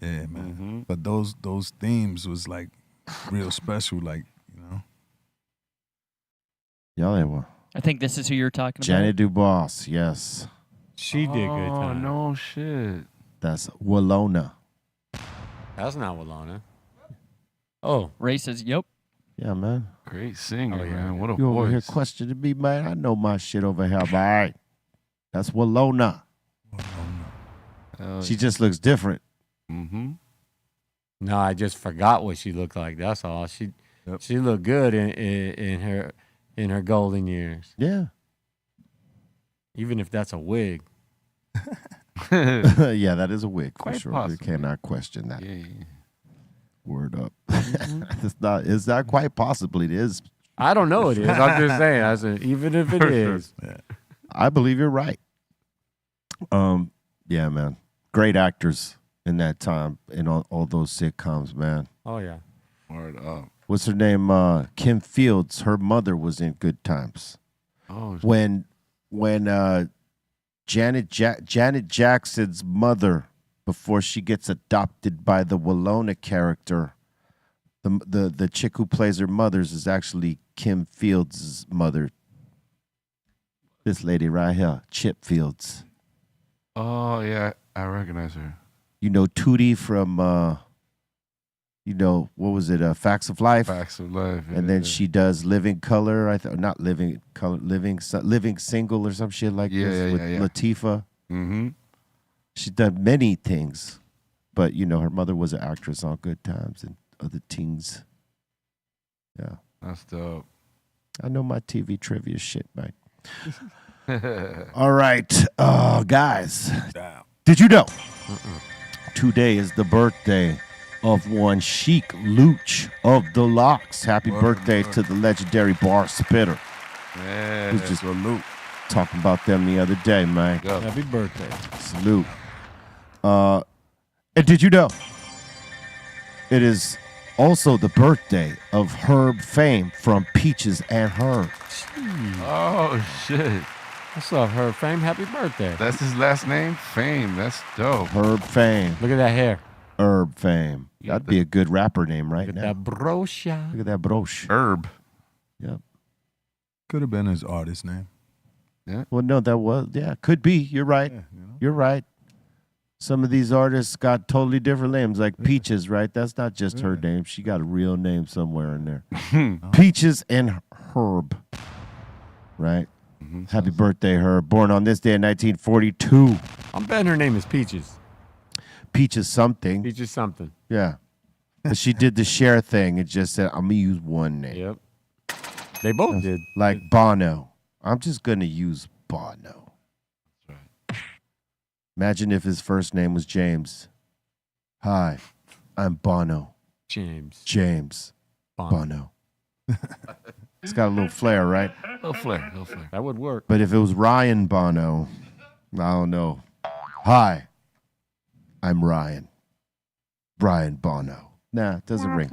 Yeah, man. Mm-hmm. But those themes was like real special, like, you know. Yeah, they were. I think this is who you're talking Janet DuBois, yes. She did Good Oh, Time. no shit. That's Willona. That's not Willona. Oh, about. Ray says, "Yep." Yeah, man. Great singer, Oh, yeah. man. What a You over here voice. questioning me, man. I know my shit over here, all right. That's Willona. She just looks different. Mm-hmm. no, I just forgot what she looked like. That's all. She looked good in her golden years, Yeah. even if that's a wig. Yeah, that is a wig for Quite sure. possibly. You cannot question that. Yeah. Word up. It's not quite possibly. It is. I don't know it is. I'm just saying. I said, even if it is. I believe you're right. Yeah, man. Great actors in that time in all those sitcoms, man. Oh yeah. Word up. What's her name? Kim Fields. Her mother was in Good Times. Oh, When Janet Jackson's mother, before she gets adopted by the Willona character, the chick who plays her mother's is actually Kim Fields' mother. This lady right here, Chip Fields. oh yeah, I recognize her. You know Tootie from, what was it? Facts of Life. Facts of Life. And then she does Living Color. Not Living Color, Living Single or some shit like this with Latifah. Mm-hmm. She's done many things, but her mother was an actress on Good Times and other things. Yeah, That's dope. I know my TV trivia shit, man. All right, guys, did you know today is the birthday of one Chic Luch of the Locks? Happy birthday to the legendary bar spitter. Yeah. Who's just talking about them the other day, man. Go. Happy birthday. Salute. And did you know it is also the birthday of Herb Fame from Peaches and Herb? Oh shit. What's up, Herb Fame? Happy birthday. That's his last name? Fame. That's dope. Herb Fame. Look at that hair. Herb Fame. That'd be a good rapper name right Look at now. that brosha. Look at that broche. Herb. Yep. Could have been his artist name. Well, no, that was, could be. You're right. You're right. Some of these artists got totally different names, like Peaches, right? That's not just her name. She got a real name somewhere in there. Peaches and Herb, right? Happy birthday, Herb. Born on this day in 1942. I'm betting her name is Peaches. Peaches something. Peaches something. Yeah. But she did the share thing and just said, I'm going to use one name. Yep. They both did. Like Bono. I'm just going to use Bono. Imagine if his first name was James. Hi, I'm Bono. James. Bono. It's got a little flair, right? Little flair. That would work. But if it was Ryan Bono, I don't know. Hi, I'm Ryan. Brian Bono. Nah, it doesn't ring.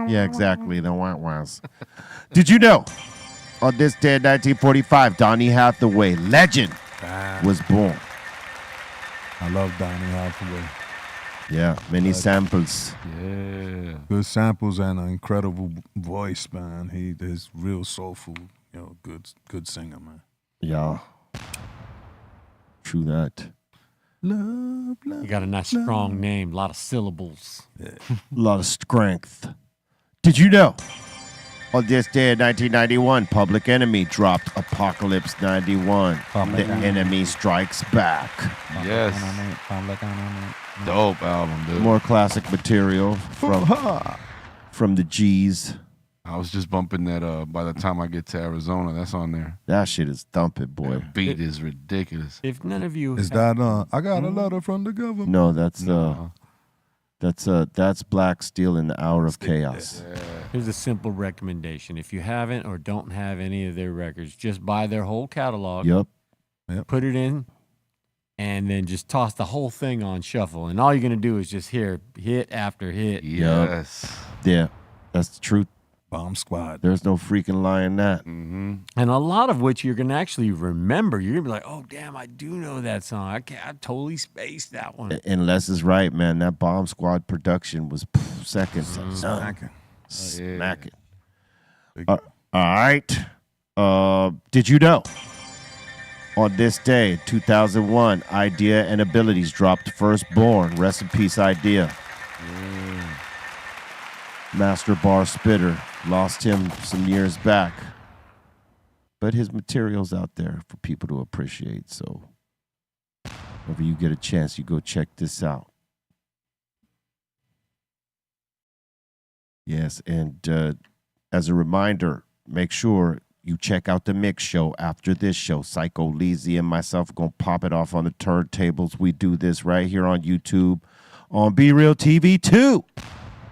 Yeah, exactly. The wah-wahs. Did you know? On this day in 1945, Donny Hathaway, legend, was born. I love Donny Hathaway. Yeah, many samples. Yeah. Good samples and an incredible voice, man. He is real soulful, good singer, man. Yeah. True that. Love, You got a nice strong name, a lot of syllables. A lot of strength. Did you know On this day in 1991, Public Enemy dropped Apocalypse 91. The Enemy Strikes Back. Yes. Dope album, dude. More classic material from the G's. I was just bumping that By the Time I Get to Arizona. That's on there. That shit is thumping, boy. The beat is ridiculous. If none of you Is that I got a letter from the government? No, that's Black Steel in the Hour of Chaos. Here's a simple recommendation. If you haven't or don't have any of their records, just buy their whole catalog. Yep. Put it in, and then just toss the whole thing on shuffle. And all you're going to do is just hear hit after hit. Yes. Yeah, that's the truth. Bomb Squad. There's no freaking lie in that. Mm-hmm. And a lot of which you're going to actually remember. You're going to be like, oh, damn, I do know that song. I totally spaced that one. And Les is right, man. That Bomb Squad production was second. Smacking. All right. Did you know? On this day, 2001, Idea and Abilities dropped Firstborn. Rest in peace, Idea. Master bar spitter. Lost him some years back. But his material's out there for people to appreciate. So, whenever you get a chance, you go check this out. Yes, and as a reminder, make sure you check out the mix show after this show. Psycho Leezy and myself are going to pop it off on the turntables. We do this right here on YouTube, on Be Real TV too.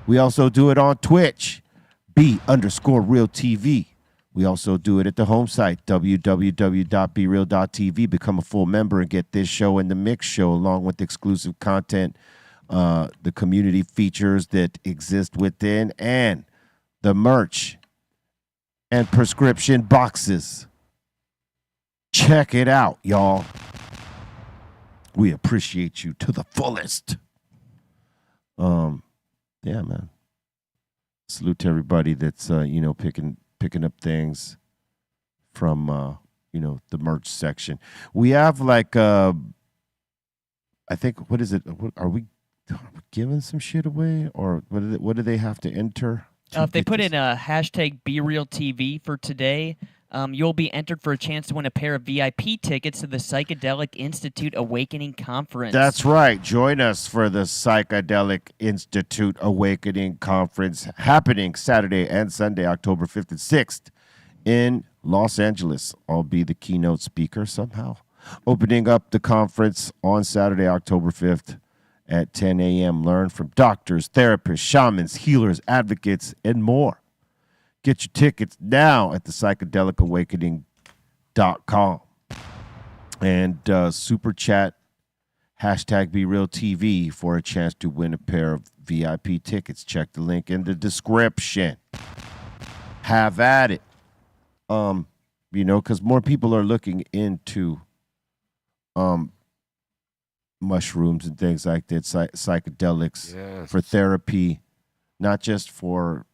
We also do it on Twitch, B_Real TV. We also do it at the home site, www.bereal.tv. Become a full member and get this show and the mix show along with exclusive content, the community features that exist within, and the merch and prescription boxes. Check it out, y'all. We appreciate you to the fullest. Yeah, man. Salute to everybody that's picking up things from the merch section. We have like I think, what is it? Are we giving some shit away, or what do they have to enter? If they put in a hashtag BeRealTV for today, you'll be entered for a chance to win a pair of VIP tickets to the Psychedelic Institute Awakening Conference. That's right. Join us for the Psychedelic Institute Awakening Conference happening Saturday and Sunday, October 5th and 6th in Los Angeles. I'll be the keynote speaker somehow. Opening up the conference on Saturday, October 5th at 10 a.m. Learn from doctors, therapists, shamans, healers, advocates, and more. Get your tickets now at the psychedelicAwakening.com. And super chat hashtag BeRealTV for a chance to win a pair of VIP tickets. Check the link in the description. Have at it. Because more people are looking into mushrooms and things like that, psychedelics for therapy, not just for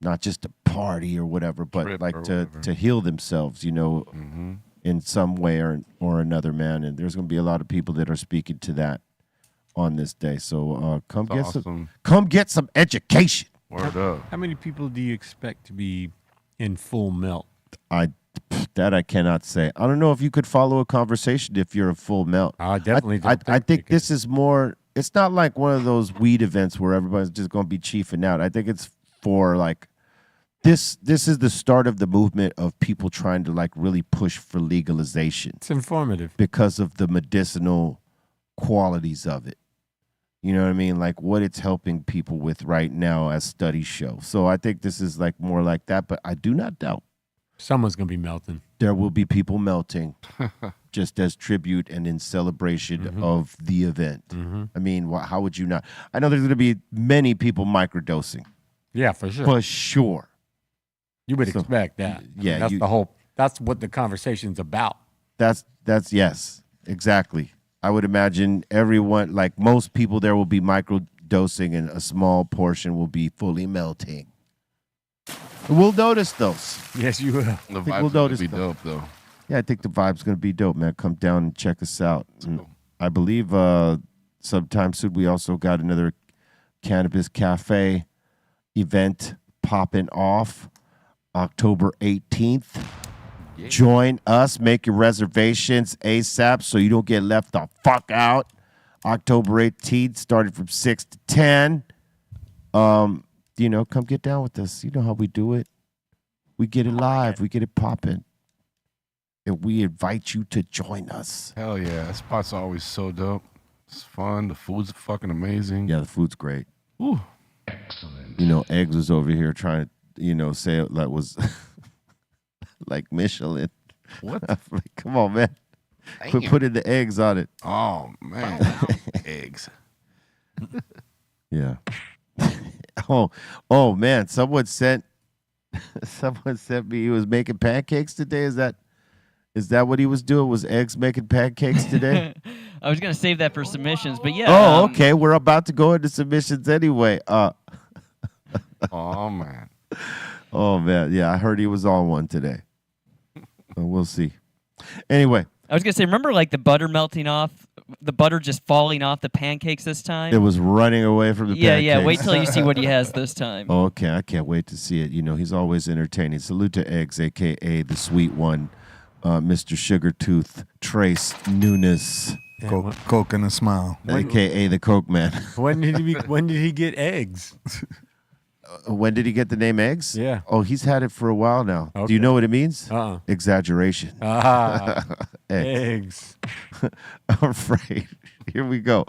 not just to party or whatever, but like to heal themselves, in some way or another, man. And there's going to be a lot of people that are speaking to that on this day. So come get some education. Word up. How many people do you expect to be in full melt? I cannot say. I don't know if you could follow a conversation if you're a full melt. I definitely don't I think this is more, it's not like one of those weed events where everybody's just going to be chiefing out. I think it's for like, this is the start of the movement of people trying to like really push for legalization. It's informative. Because of the medicinal qualities of it. You know what I mean? Like what it's helping people with right now as studies show. So I think this is like more like that, but I do not doubt someone's going to be melting. There will be people melting just as tribute and in celebration of the event. I mean, how would you not? I know there's going to be many people microdosing. Yeah, for sure. For sure. You would expect that. Yeah. That's what the conversation's about. That's yes, exactly. I would imagine everyone, like most people there will be microdosing and a small portion will be fully melting. We'll notice those. Yes, you will. The vibe's going to be dope, though. Yeah, I think the vibe's going to be dope, man. Come down and check us out. Cool. I believe sometime soon we also got another Cannabis Cafe event popping off October 18th. Join us. Make your reservations ASAP so you don't get left the fuck out. October 18th, starting from 6 to 10. Come get down with us. You know how we do it. We get it live. We get it popping. And we invite you to join us. Hell yeah. That spot's always so dope. It's fun. The food's fucking amazing. Yeah, the food's great. Ooh. Excellent. Eggs was over here trying to, say it like was like Michelin. What? Like, come on, man. Quit putting the eggs on it. Oh, man. Eggs. Yeah. Oh, man. Someone sent me. He was making pancakes today. Is that what he was doing? Was eggs making pancakes today? I was gonna save that for submissions, but yeah. Oh, okay. We're about to go into submissions anyway. Oh man. Oh man. Yeah, I heard he was on one today. We'll see. Anyway. I was gonna say, remember like the butter melting off, the butter just falling off the pancakes this time? It was running away from the pancakes. Yeah. Wait till you see what he has this time. Okay, I can't wait to see it. He's always entertaining. Salute to Eggs, a.k.a. the sweet one, Mr. Sugartooth, Trace Nunes, Coke and a smile, a.k.a. the Coke Man. When did he get eggs? When did he get the name Eggs? Yeah. Oh, he's had it for a while now. Okay. Do you know what it means? Exaggeration. Eggs. All right. Here we go.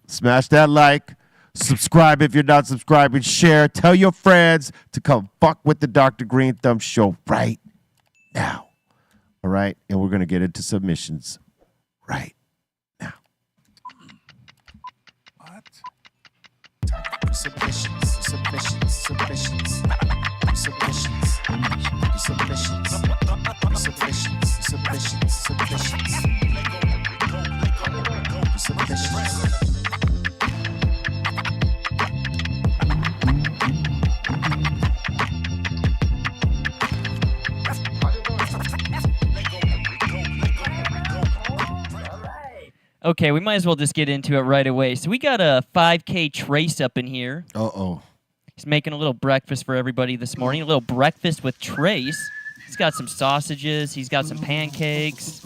Smash that like. Subscribe if you're not subscribing. Share. Tell your friends to come fuck with the Dr. Greenthumb Show right now. All right? And we're going to get into submissions right now. What? Submissions. Okay, we might as well just get into it right away. So we got a 5K Trace up in here. Uh-oh. He's making a little breakfast for everybody this morning. A little breakfast with Trace. He's got some sausages. He's got some pancakes.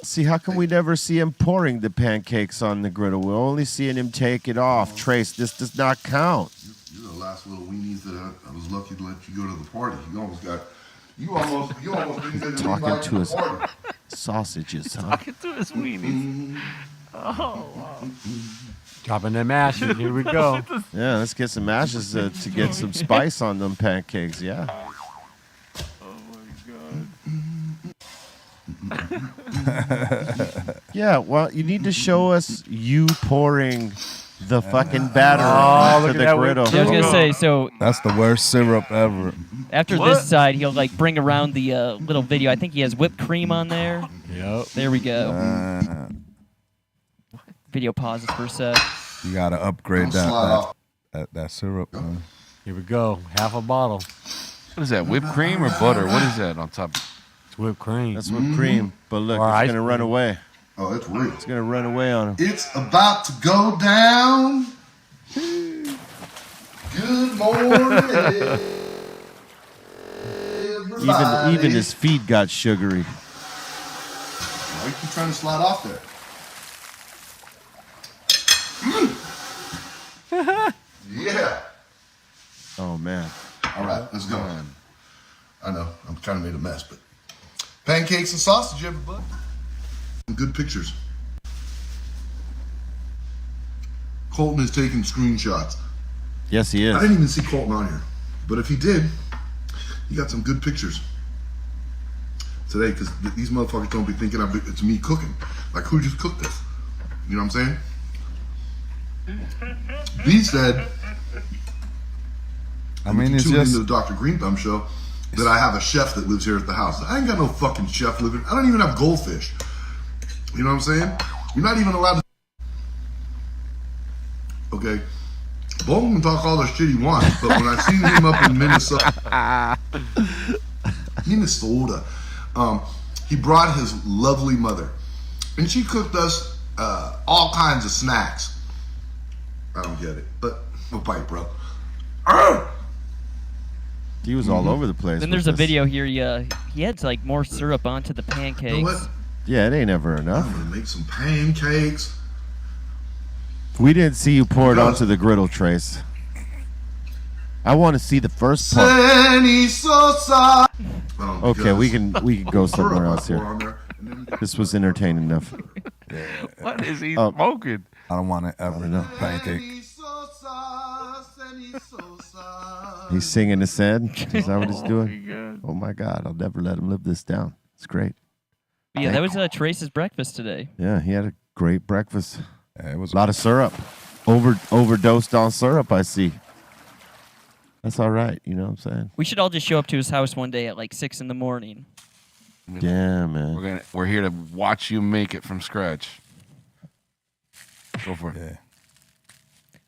See, how come we never see him pouring the pancakes on the griddle? We're only seeing him take it off. Trace, this does not count. You're the last little weenies that I was lucky to let you go to the party. You almost didn't get to Talking invite to to his the party. sausages, huh? Talking to his weenies. Oh, wow. Dropping them ashes. Here we go. Yeah, let's get some ashes to get some spice on them pancakes, yeah. Yeah, well, you need to show us you pouring the fucking batter onto the griddle. I was going to say, so That's the worst syrup ever. after this side, he'll like bring around the little video. I think he has whipped cream on there. Yep. There we go. Video pauses for a sec. You gotta upgrade Don't slide off. that syrup. Man. Here we go. Half a bottle. What is that? Whipped cream or butter? What is that on top? It's whipped cream. That's whipped cream. But look, Or it's ice going to run cream. away. Oh, it's real. It's going to run away on him. It's about to go down. Good morning, everybody. Even his feet got sugary. Why you keep trying to slide off there? Yeah. Oh, man. All right, let's go. I know, I'm kind of made a mess, but pancakes and sausage, everybody. Some good pictures. Colton is taking screenshots. Yes, he is. I didn't even see Colton on here, but if he did, he got some good pictures today, because these motherfuckers don't be thinking it's me cooking. Like, who just cooked this? You know what I'm saying? B said, I mean, it's tune just into the Dr. Greenthumb Show, that I have a chef that lives here at the house. I ain't got no fucking chef living. I don't even have goldfish. You know what I'm saying? You're not even allowed to. Okay. Bolton can talk all the shit he wants, but when I seen him up in Minnesota, he brought his lovely mother, and she cooked us all kinds of snacks. I don't get it, but we'll bite, bro. He was all over the place. Then with there's a this. video here. He adds like more syrup onto the pancakes. You know what? Yeah, it ain't ever enough. I'm gonna make some pancakes. We didn't see you pour it onto the griddle, Trace. I want to see the first part. Okay, we can go somewhere else here. This was entertaining enough. What is he smoking? I don't want to ever pancake. He's singing the sad. Is that what he's doing? Oh my God! I'll never let him live this down. It's great. But yeah, that was Trace's breakfast today. Yeah, he had a great breakfast. Yeah, it was A lot of syrup. Overdosed on syrup, I see. That's all right. You know what I'm saying? We should all just show up to his house one day at like 6 in the morning. Yeah, man. We're here to watch you make it from scratch. Go for it. Yeah.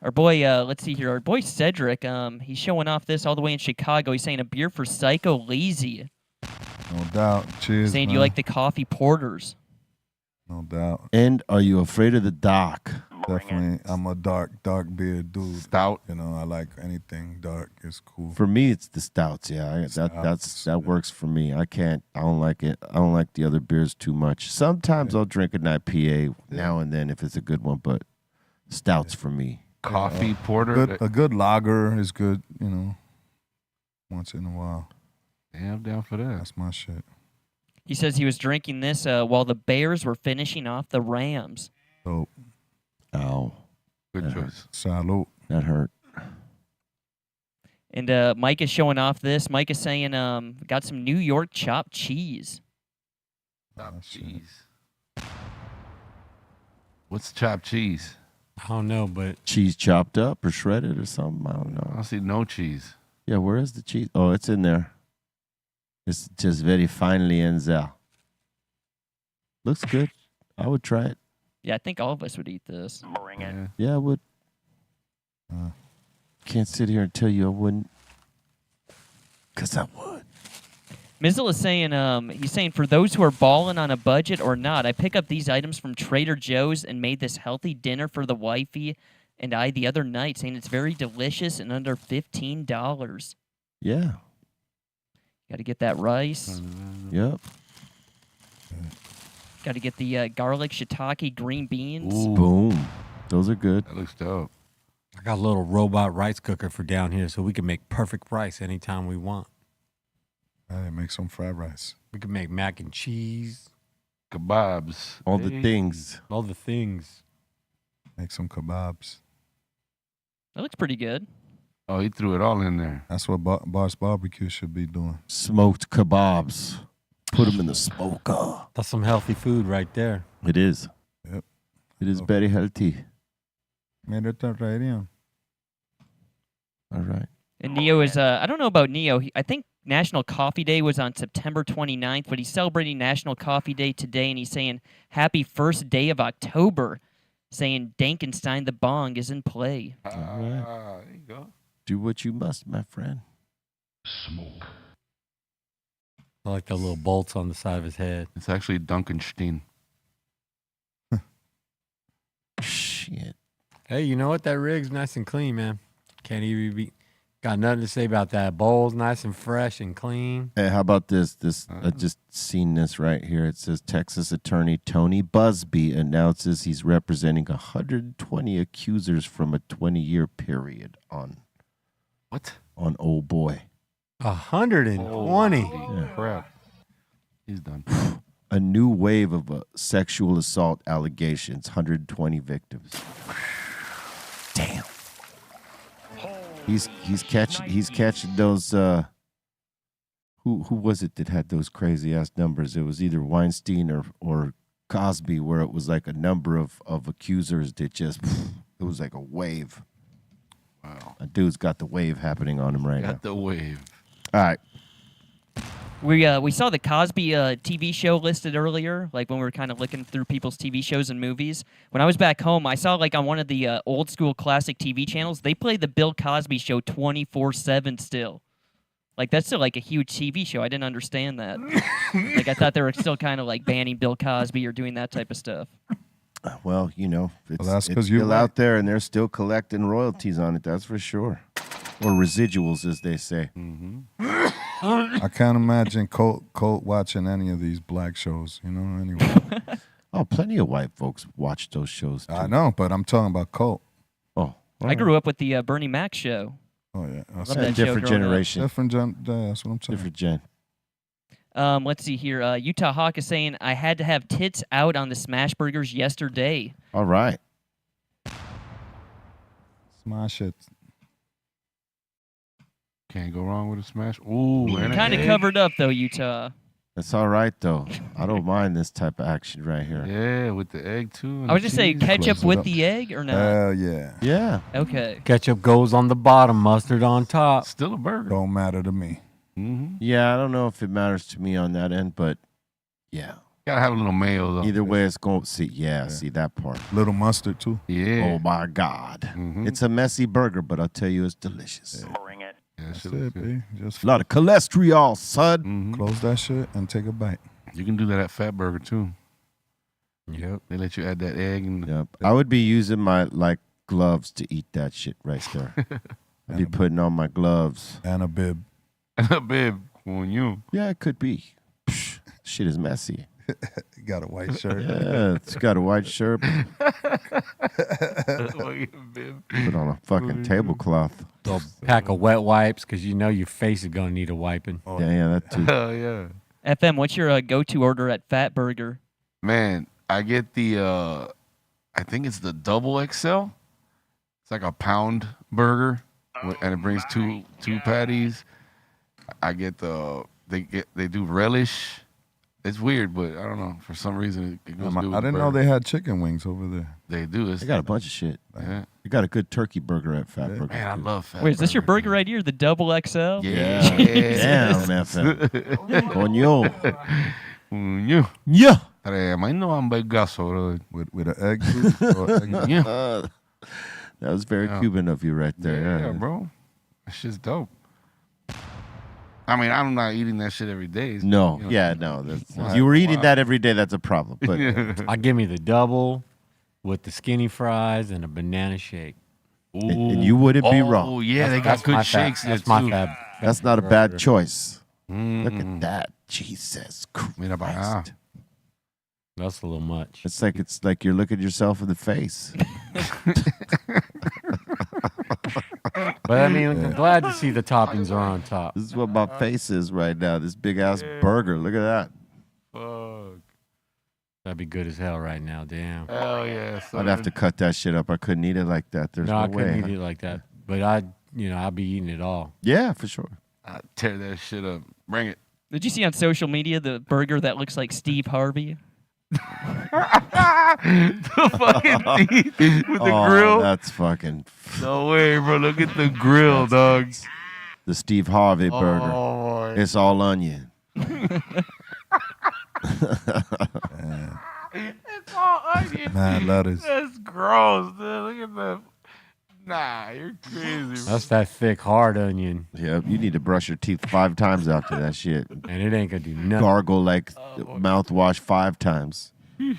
Our boy, let's see here. Our boy Cedric, he's showing off this all the way in Chicago. He's saying a beer for Psycho Lazy. No doubt. Cheers. Saying, do man. you like the coffee porters? No doubt. And are you afraid of the dark? Definitely. I'm a dark beer dude. Stout. You know, I like anything dark. It's cool. For me, it's the stouts. Yeah, that works for me. I don't like it. I don't like the other beers too much. Sometimes I'll drink an IPA now and then if it's a good one, but stouts for me. Coffee porter. A good lager is good, you know, once in a while. Yeah, I'm down for that. That's my shit. He says he was drinking this while the Bears were finishing off the Rams. So, Ow. Good choice. salute. That hurt. And Mike is showing off this. Mike is saying, got some New York chopped cheese. Chopped cheese. What's chopped cheese? I don't know, but Cheese chopped up or shredded or something. I don't know. I see no cheese. Yeah, where is the cheese? Oh, it's in there. It's just very finely in there. Looks good. I would try it. Yeah, I think all of us would eat this. Yeah. Yeah, I would. Can't sit here and tell you I wouldn't. Because I would. Mizzle is saying, he's saying, for those who are balling on a budget or not, I pick up these items from Trader Joe's and made this healthy dinner for the wifey and I the other night, saying it's very delicious and under $15. Yeah. Got to get that rice. Yep. Got to get the garlic shiitake green beans. Ooh, Boom. Those are good. that looks dope. I got a little robot rice cooker for down here, so we can make perfect rice anytime we want. Hey, make some fried rice. We can make mac and cheese, Kebabs. All the Hey. things. all the things. Make some kebabs. That looks pretty good. Oh, he threw it all in there. That's what Bar's Barbecue should be doing. Smoked kebabs. Put them in the smoker. That's some healthy food right there. It is. Yep. It is very healthy. Mediterranean. All right. And Neo is, I don't know about Neo. I think National Coffee Day was on September 29th, but he's celebrating National Coffee Day today, and he's saying, happy first day of October, saying Dankenstein the Bong is in play. There you go. Do what you must, my friend. Smoke. I like the little bolts on the side of his head. It's actually Dunkenstein. Shit. Hey, you know what? That rig's nice and clean, man. Can't even be. Got nothing to say about that. Bowl's nice and fresh and clean. Hey, how about this? I just seen this right here. It says Texas attorney Tony Busby announces he's representing 120 accusers from a 20-year period on What? old boy. 120. Yeah. Crap. He's done. A new wave of sexual assault allegations. 120 victims. Damn. He's catching those. Who was it that had those crazy ass numbers? It was either Weinstein or Cosby, where it was like a number of accusers that just it was like a wave. Wow. A dude's got the wave happening on him right now. Got the wave. All right. We saw the Cosby TV show listed earlier, like when we were kind of looking through people's TV shows and movies. When I was back home, I saw like on one of the old school classic TV channels, they play the Bill Cosby show 24/7 still. Like that's still like a huge TV show. I didn't understand that. Like I thought they were still kind of like banning Bill Cosby or doing that type of stuff. Well, you know, it's, that's 'cause it's you still like- out there, and they're still collecting royalties on it. That's for sure. or residuals, as they say. I can't imagine Colt watching any of these black shows. Anyway. Oh, plenty of white folks watch those shows, too. I know, but I'm talking about Colt. Oh, I grew up with the Bernie Mac show. Oh yeah, Love that show different growing up. generation. different gen. Yeah, that's what I'm saying. Different gen. Let's see here. Utah Hawk is saying, I had to have tits out on the smash burgers yesterday. All right. Smash it. Can't go wrong with a smash. Ooh, and an Kind of egg. covered up, though, Utah. That's all right, though. I don't mind this type of action right here. Yeah, with the egg too. and I was the just saying, cheese. ketchup Close it with up. the egg or not? Hell yeah. Yeah. Okay. Ketchup goes on the bottom, mustard on top. Still a burger. Don't matter to me. Yeah, I don't know if it matters to me on that end, but yeah. Gotta have a little mayo though. Either way, it's going to see. Yeah, see that part. Little mustard too. Yeah. Oh, my God. Mhm. It's a messy burger, but I'll tell you, it's delicious. Yeah, That's shit it, looks good. B. Just A lot of cholesterol, son. Mhm. close that shit and take a bite. You can do that at Fat Burger too. Yep. They let you add that egg and Yep. I would be using my gloves to eat that shit right there. I'd be putting on my gloves. And a bib. a bib on you. Yeah, it could be. Psh, shit is messy. You got a white shirt. Yeah, it's got a white shirt. Bib. Put on a fucking tablecloth. A pack of wet wipes because you know your face is gonna need a wiping. Yeah, that too. Oh yeah. FM, what's your go-to order at Fat Burger? Man, I get the I think it's the double XL. It's like a pound burger, and it brings two patties. I get they do relish. It's weird, but I don't know. For some reason, it goes good with I didn't the know burger. they had chicken wings over there. They do. It's, They got a bunch of shit. yeah. They got a good turkey burger at Fat Burger. Man, I too. love Fat Wait, is this your burger man. right here, the double XL? Yeah. Damn, FM. Coño. Coño. Yeah. Tráeme no hamburgazo, bro. With an egg too? Or egg- Yeah. That was very Yeah. Cuban of you right there. Yeah, bro. That shit's dope. I mean, I'm not eating that shit every day. No, You know, yeah, no. If you were eating that every day, that's a problem. But I give me the double with the skinny fries and a banana shake. and you wouldn't be Oh, wrong. yeah, they got That's my good shakes there, That's my too. fab. That's not a bad choice. Mm. Look at that. Jesus Mira para allá. Christ. That's a little much. It's like you're looking yourself in the face. But I mean, I'm glad to see the toppings are on top. This is what my face is right now. This big ass burger. Look at that. Fuck. That'd be good as hell right now. Damn. Hell yeah. I'd have to cut that shit up. I couldn't eat it like that. There's No, no, I way. couldn't eat it like that. But I'll be eating it all. Yeah, for sure. I'd tear that shit up. Bring it. Did you see on social media the burger that looks like Steve Harvey? The fucking teeth with the grill. That's fucking No way, bro. Look at the grill, dog. the Steve Harvey burger. Oh, It's all onion. it's all onion. Man, lettuce. That's gross, dude. Look at that. Nah, you're crazy, bro. That's that thick, hard onion. Yeah, you need to brush your teeth 5 times after that shit. And it ain't gonna do nothing. Gargle like mouthwash 5 times.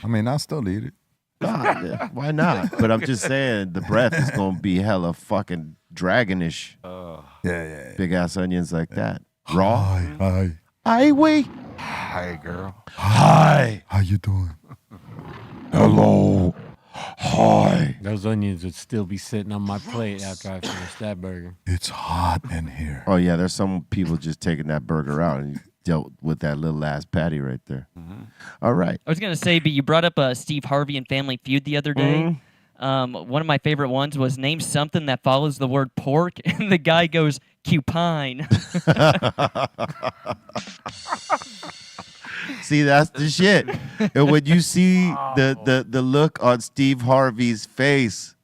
I mean, I still eat it. Nah, yeah, why not? But I'm just saying the breath is gonna be hella fucking dragonish. Yeah. Big ass onions like that. Raw. Hi. Aye, we. Hi, girl. Hi. How you doing? Hello. Hi. Those onions would still be sitting on my plate after I finished that burger. It's hot in here. Oh yeah, there's some people just taking that burger out and dealt with that little ass patty right there. All right. I was gonna say, but you brought up Steve Harvey and Family Feud the other day. One of my favorite ones was name something that follows the word pork, and the guy goes cupine. See, that's the shit. And when you see the look on Steve Harvey's face,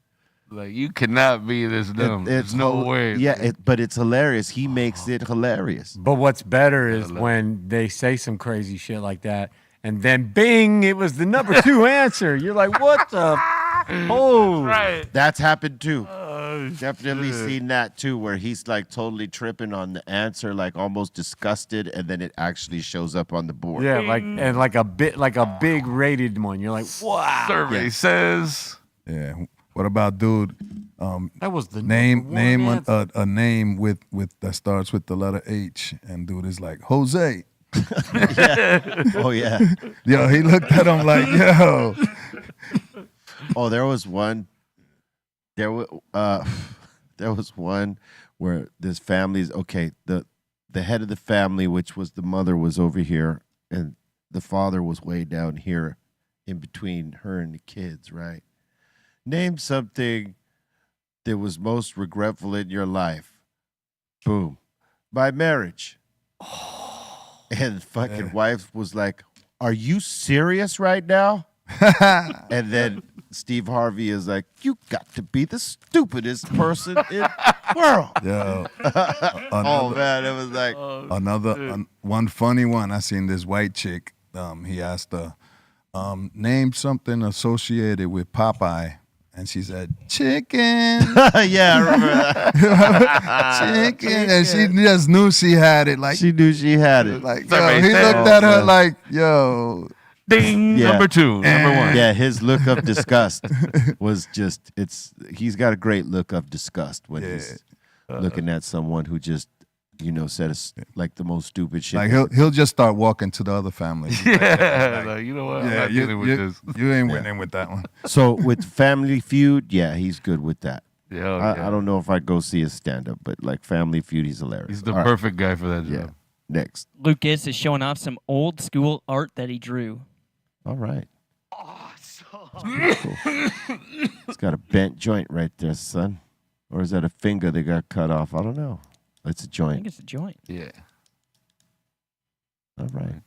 Like, you cannot be this dumb. There's no way. Yeah, but it's hilarious. He makes it hilarious. But what's better is when they say some crazy shit like that, and then bing, it was the number 2 answer. You're like, what the? Oh, Right. That's happened too. Oh, Definitely seen that too, where he's like totally tripping on the answer, like almost disgusted, and then it actually shows up on the board. yeah, like a big rated one. You're like, wow. Survey says. Yeah. What about dude That was the name answer. a name with that starts with the letter H, and dude is like Jose. Oh yeah. Yo, he looked at him like, yo. Oh, there was one. There was one where this family's okay. The head of the family, which was the mother, was over here, and the father was way down here, in between her and the kids. Right? Name something that was most regretful in your life. Boom. My marriage. And the fucking wife was like, "Are you serious right now?" And then Steve Harvey is like, "You got to be the stupidest person in the world." Yo. Oh man, it was like One funny one. I seen this white chick. He asked her, name something associated with Popeye. And she said, chicken. yeah, I remember that. Chicken. And she just knew she had it. Like, She knew she had it. like yo, he looked at her like, yo. Ding. Yeah. Number 2. Number 1. Yeah, his look of disgust was just, he's got a great look of disgust when he's looking at someone who just, said like the most stupid shit. Like he'll just start walking to the other family. Yeah. Like, you know what? I'm Yeah, not dealing with this. you ain't winning with that one. So with Family Feud, yeah, he's good with that. Yeah, I don't know if I'd go see his stand-up, but like Family Feud, he's hilarious. He's the All right, perfect guy for that job. Yeah. Next. Lucas is showing off some old school art that he drew. All right. Awesome. Cool. It's got a bent joint right there, son. Or is that a finger that got cut off? I don't know. It's a I think joint. it's a joint. Yeah. All right.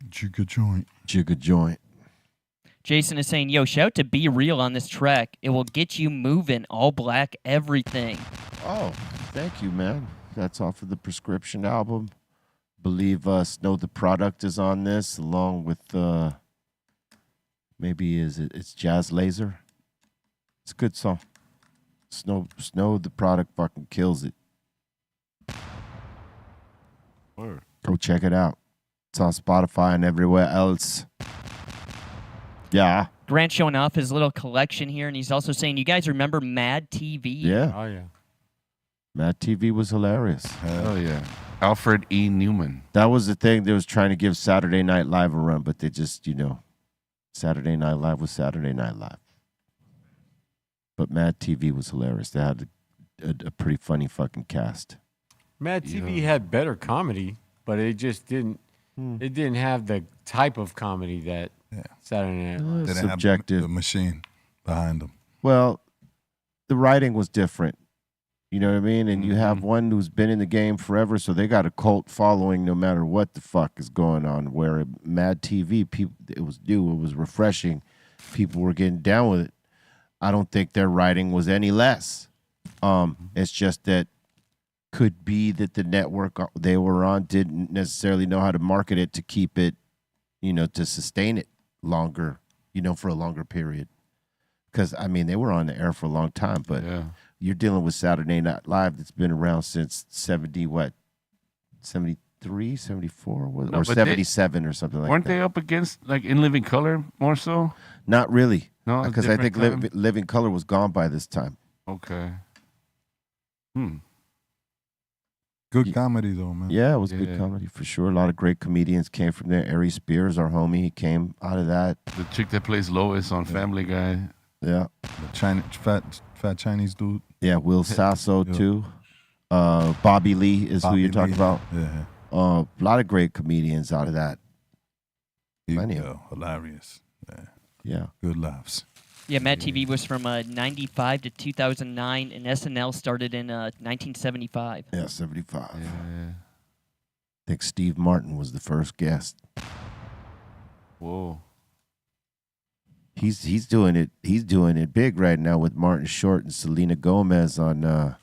Jigga joint. Jigga joint. Jason is saying, yo, shout to Be Real on this track. It will get you moving. All black, everything. Oh, thank you, man. That's off of the Prescription album. Believe us, Know the Product is on this, along with it's Jazz Laser. It's a good song. Snow the Product fucking kills it. Word. Go check it out. It's on Spotify and everywhere else. Yeah. Grant showing off his little collection here, and he's also saying, you guys remember Mad TV? Yeah. Oh yeah. Mad TV was hilarious. Oh, yeah. Alfred E. Newman. That was the thing. They was trying to give Saturday Night Live a run, but they just, Saturday Night Live was Saturday Night Live. But Mad TV was hilarious. They had a pretty funny fucking cast. Mad TV had better comedy, but it just didn't. It didn't have the type of comedy that Saturday Night Live. They didn't Subjective. have the machine behind them. Well, the writing was different. You know what I mean? And you have one who's been in the game forever, so they got a cult following no matter what the fuck is going on. Where Mad TV, people, it was new, it was refreshing. People were getting down with it. I don't think their writing was any less. It's just that could be that the network they were on didn't necessarily know how to market it to keep it, to sustain it longer, for a longer period. Because, they were on the air for a long time, but you're dealing with Saturday Night Live that's been around since 73, 74, or 77 or something like that. Weren't they up against, like, In Living Color more so? Not really. No, it's because I think different time? Living Color was gone by this time. Okay. Good comedy, though, man. Yeah, it was good comedy for sure. A lot of great comedians came from there. Ari Spears, our homie, he came out of that. The chick that plays Lois on Family Guy. Yeah. The fat Chinese dude. Yeah, Will Sasso, too. Bobby Lee is who you're talking about. Yeah. A lot of great comedians out of that. Plenty of hilarious. Yeah. Good laughs. Yeah, Mad TV was from 95 to 2009, and SNL started in 1975. Yeah, 75. I think Steve Martin was the first guest. Whoa. He's doing it. He's doing it big right now with Martin Short and Selena Gomez on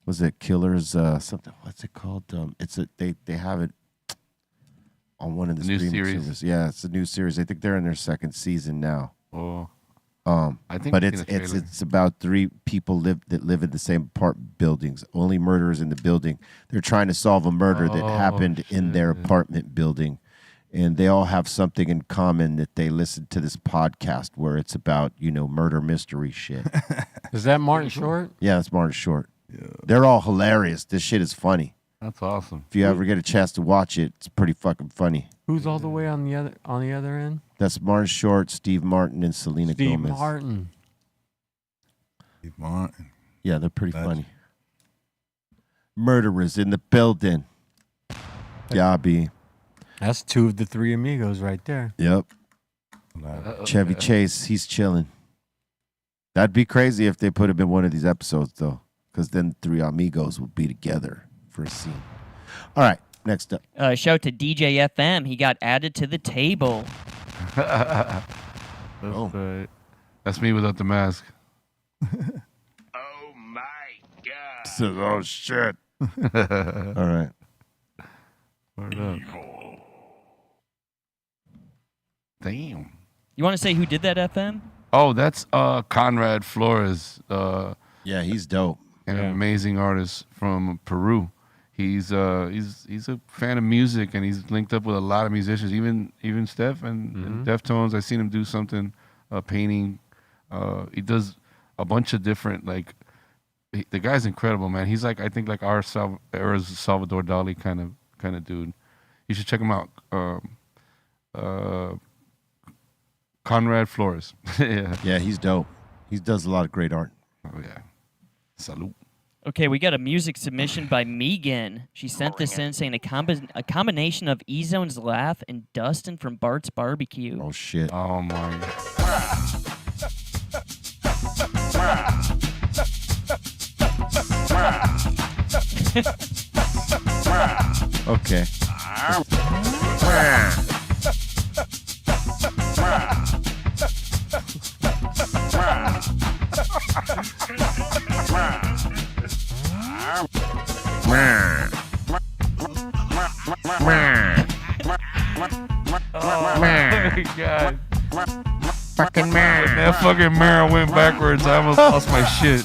was it Killers something? What's it called? They have it on one of the new streaming series. services. Yeah, it's a new series. I think they're in their second season now. Oh. I think, but it's about three people that live in the same apartment buildings. Only murderers in the building. They're trying to solve a murder that happened in their apartment building, and they all have something in common that they listen to this podcast where it's about, murder mystery shit. Is that Martin Short? Yeah, that's Martin Short. Yeah. They're all hilarious. This shit is funny. That's awesome. If you ever get a chance to watch it, it's pretty fucking funny. Who's all the way on the other end? That's Martin Short, Steve Martin, and Selena Steve Gomez. Martin. Steve Martin. Yeah, they're pretty funny. Murderers in the building. Yabi. That's 2 of the 3 amigos right there. Yep. Chevy Chase, he's chilling. That'd be crazy if they put him in one of these episodes, though, because then 3 amigos would be together for a scene. All right, next up. Shout out to DJ FM. He got added to the table. That's me without the mask. Oh my God. Says, oh shit. All right. Word up. Damn. You want to say who did that, FM? Oh, that's Conrad Flores. Yeah, he's dope. An amazing artist from Peru. He's a fan of music, and he's linked up with a lot of musicians, even Steph and Deftones. I seen him do something, painting. He does a bunch of different the guy's incredible, man. He's I think our era's Salvador Dali kind of dude. You should check him out. Conrad Flores. Yeah, he's dope. He does a lot of great art. Oh yeah. Salute. Okay, we got a music submission by Megan. She sent this in saying a combination of E-Zone's Laugh and Dustin from Bart's Barbecue. Oh shit. Oh my. Okay. Oh my God. Fucking man. When that fucking mirror went backwards, I almost lost my shit.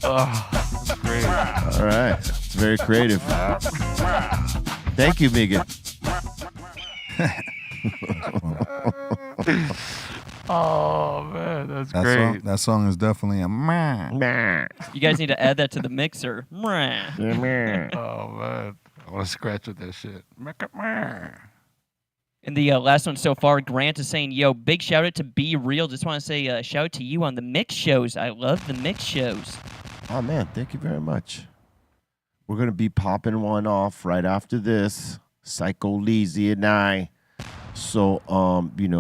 Oh, that's great. All right. It's very creative. Thank you, Megan. Oh man, that's great. That song is definitely a man. You guys need to add that to the mixer. Oh man, I want to scratch with that shit. And the last one so far, Grant is saying, yo, big shout out to Be Real. Just want to say shout out to you on the mix shows. I love the mix shows. Oh man, thank you very much. We're gonna be popping one off right after this. Psycho Leezy and I. So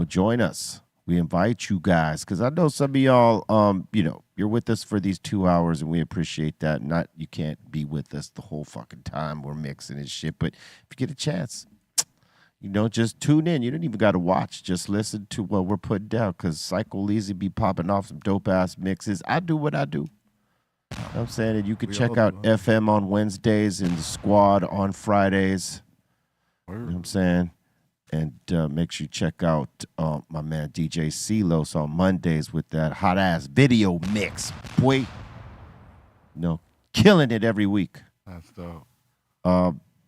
join us. We invite you guys, because I know some of y'all, you're with us for these 2 hours, and we appreciate that. You can't be with us the whole fucking time. We're mixing and shit. But if you get a chance, just tune in. You don't even got to watch. Just listen to what we're putting down, because Psycho Leezy be popping off some dope-ass mixes. I do what I do. You know what I'm saying? And you can check out FM on Wednesdays and the Squad on Fridays. You know what I'm saying? And make sure you check out my man DJ Silos on Mondays with that hot-ass video mix. Boy, killing it every week. That's dope.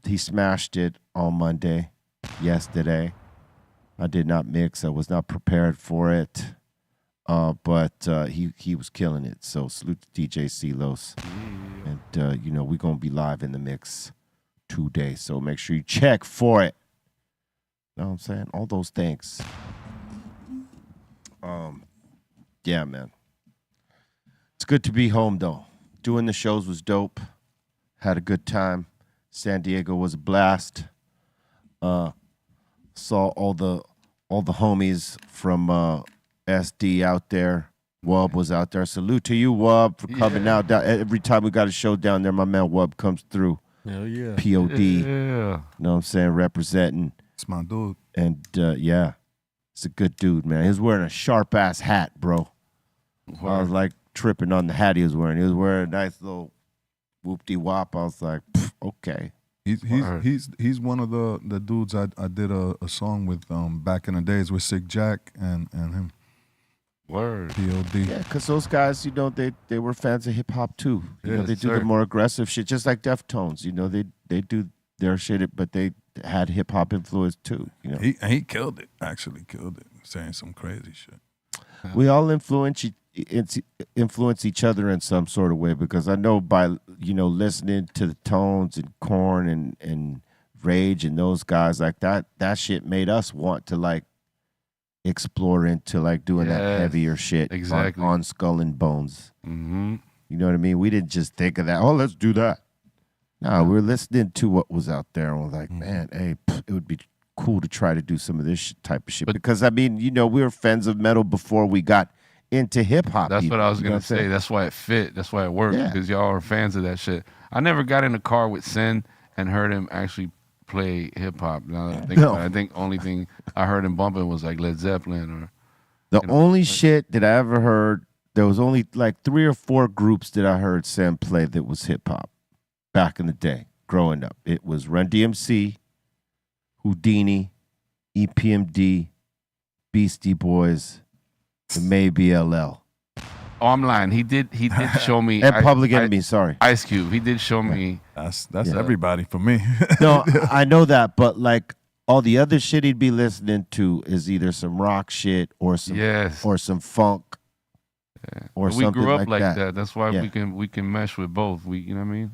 He smashed it on Monday, yesterday. I did not mix. I was not prepared for it. But he was killing it. So salute to DJ Silos. Yeah. And, we're going to be live in the mix today. So make sure you check for it. Know what I'm saying? All those things. Yeah, man. It's good to be home, though. Doing the shows was dope. Had a good time. San Diego was a blast. Saw all the homies from SD out there. Wub was out there. Salute to you, Wub, for coming out. Every time we got a show down there, my man Wub comes through. Hell yeah. POD. Yeah. Know what I'm saying? Representing. It's my dude. And it's a good dude, man. He was wearing a sharp ass hat, bro. I was tripping on the hat he was wearing. He was wearing a nice little whoop-de-wop. I was like, okay. He's one of the dudes I did a song with back in the days with Sick Jack and him. Word. POD. Yeah, because those guys, they were fans of hip hop too. They do the more aggressive shit, just like Deftones. They do their shit, but they had hip hop influence too. You know, He killed it. Actually killed it. Saying some crazy shit. we all influence each other in some sort of way, because I know by listening to the Tones and Korn and Rage and those guys like that shit made us want to like explore into like doing that Yes, heavier shit exactly. on Skull and Bones. Mm-hmm. You know what I mean? We didn't just think of that. Oh, let's do that. No, we were listening to what was out there, and we're like, man, hey, it would be cool to try to do some of this type of shit. Because I mean, we were fans of metal before we got into hip hop. That's what I was You know gonna what I'm saying? say. That's why it fit. That's why it worked, Yeah. because y'all are fans of that shit. I never got in a car with Sen and heard him actually play hip hop. Now that I think No. about it, I think only thing I heard him bumping was like Led Zeppelin or The only shit that I ever heard, there was only like 3 or 4 groups that I heard Sam play that was hip hop back in the day, growing up. It was Run DMC, Houdini, EPMD, Beastie Boys, and maybe LL. Oh, I'm lying. He did show me And Public Enemy, sorry. Ice Cube. He did show me. That's Yeah. everybody for me. No, I know that, but like all the other shit he'd be listening to is either some rock shit or some Yes. or some funk or we something grew up like that. that. That's why Yeah. we can mesh with both. You know what I mean?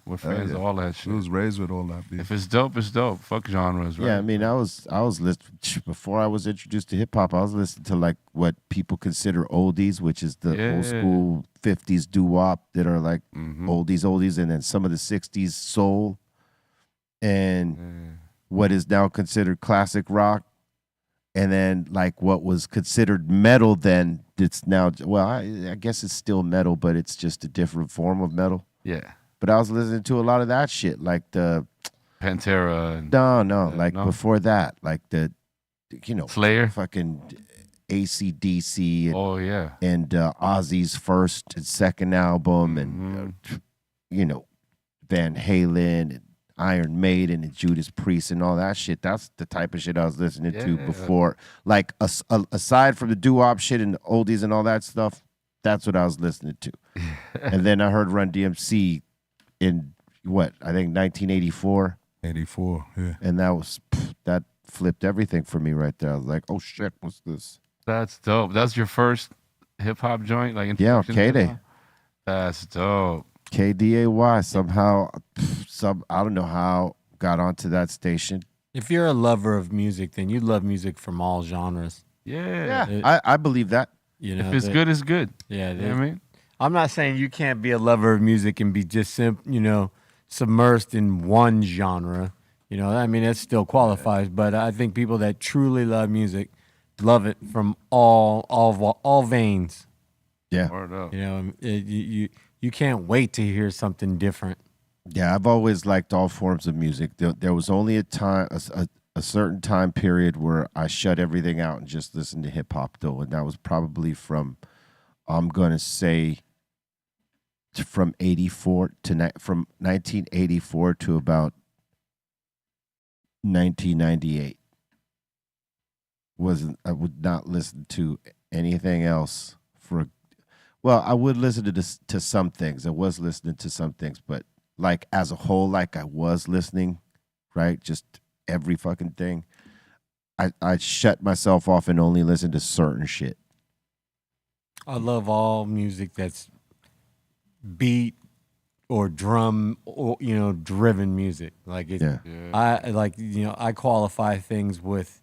We're fans of all that She shit. was raised with all that beef. If it's dope, it's dope. Fuck genres, right? Yeah, I mean, I was listening before I was introduced to hip hop. I was listening to like what people consider oldies, which is the Yeah. old school '50s doo wop that are like Mhm. oldies, and then some of the '60s soul, and what is now considered classic rock, and then like what was considered metal then. It's now, well, I guess it's still metal, but it's just a different form of metal. Yeah. But I was listening to a lot of that shit, like the Pantera and no, like no? before that, like the Slayer. fucking AC/DC and, Oh yeah. Ozzy's first and second album, and Van Halen and Iron Maiden and Judas Priest and all that shit. That's the type of shit I was listening to Yeah. before. Like aside from the doo-wop shit and the oldies and all that stuff, that's what I was listening to. And then I heard Run DMC in I think 1984. 84, yeah. And that flipped everything for me right there. I was like, oh shit, what's this? That's dope. That's your first hip hop joint, like Yeah, introduction to K-Day. hip-hop? That's dope. KDAY somehow, I don't know how, got onto that station. If you're a lover of music, then you love music from all genres. Yeah. I believe that. You know, If it's good, it's good. Yeah, You know what I mean? I'm not saying you can't be a lover of music and be just submersed in one genre. I mean, that still qualifies. But I think people that truly love music love it from all veins. Yeah. Word up. You can't wait to hear something different. Yeah, I've always liked all forms of music. There was only a certain time period where I shut everything out and just listened to hip hop though, and that was probably from 1984 to about 1998. I would not listen to anything else I would listen to some things. I was listening to some things, but like as a whole, like I was listening, right? Just every fucking thing. I shut myself off and only listen to certain shit. I love all music that's beat or drum or driven music. Like it, Yeah. I qualify things with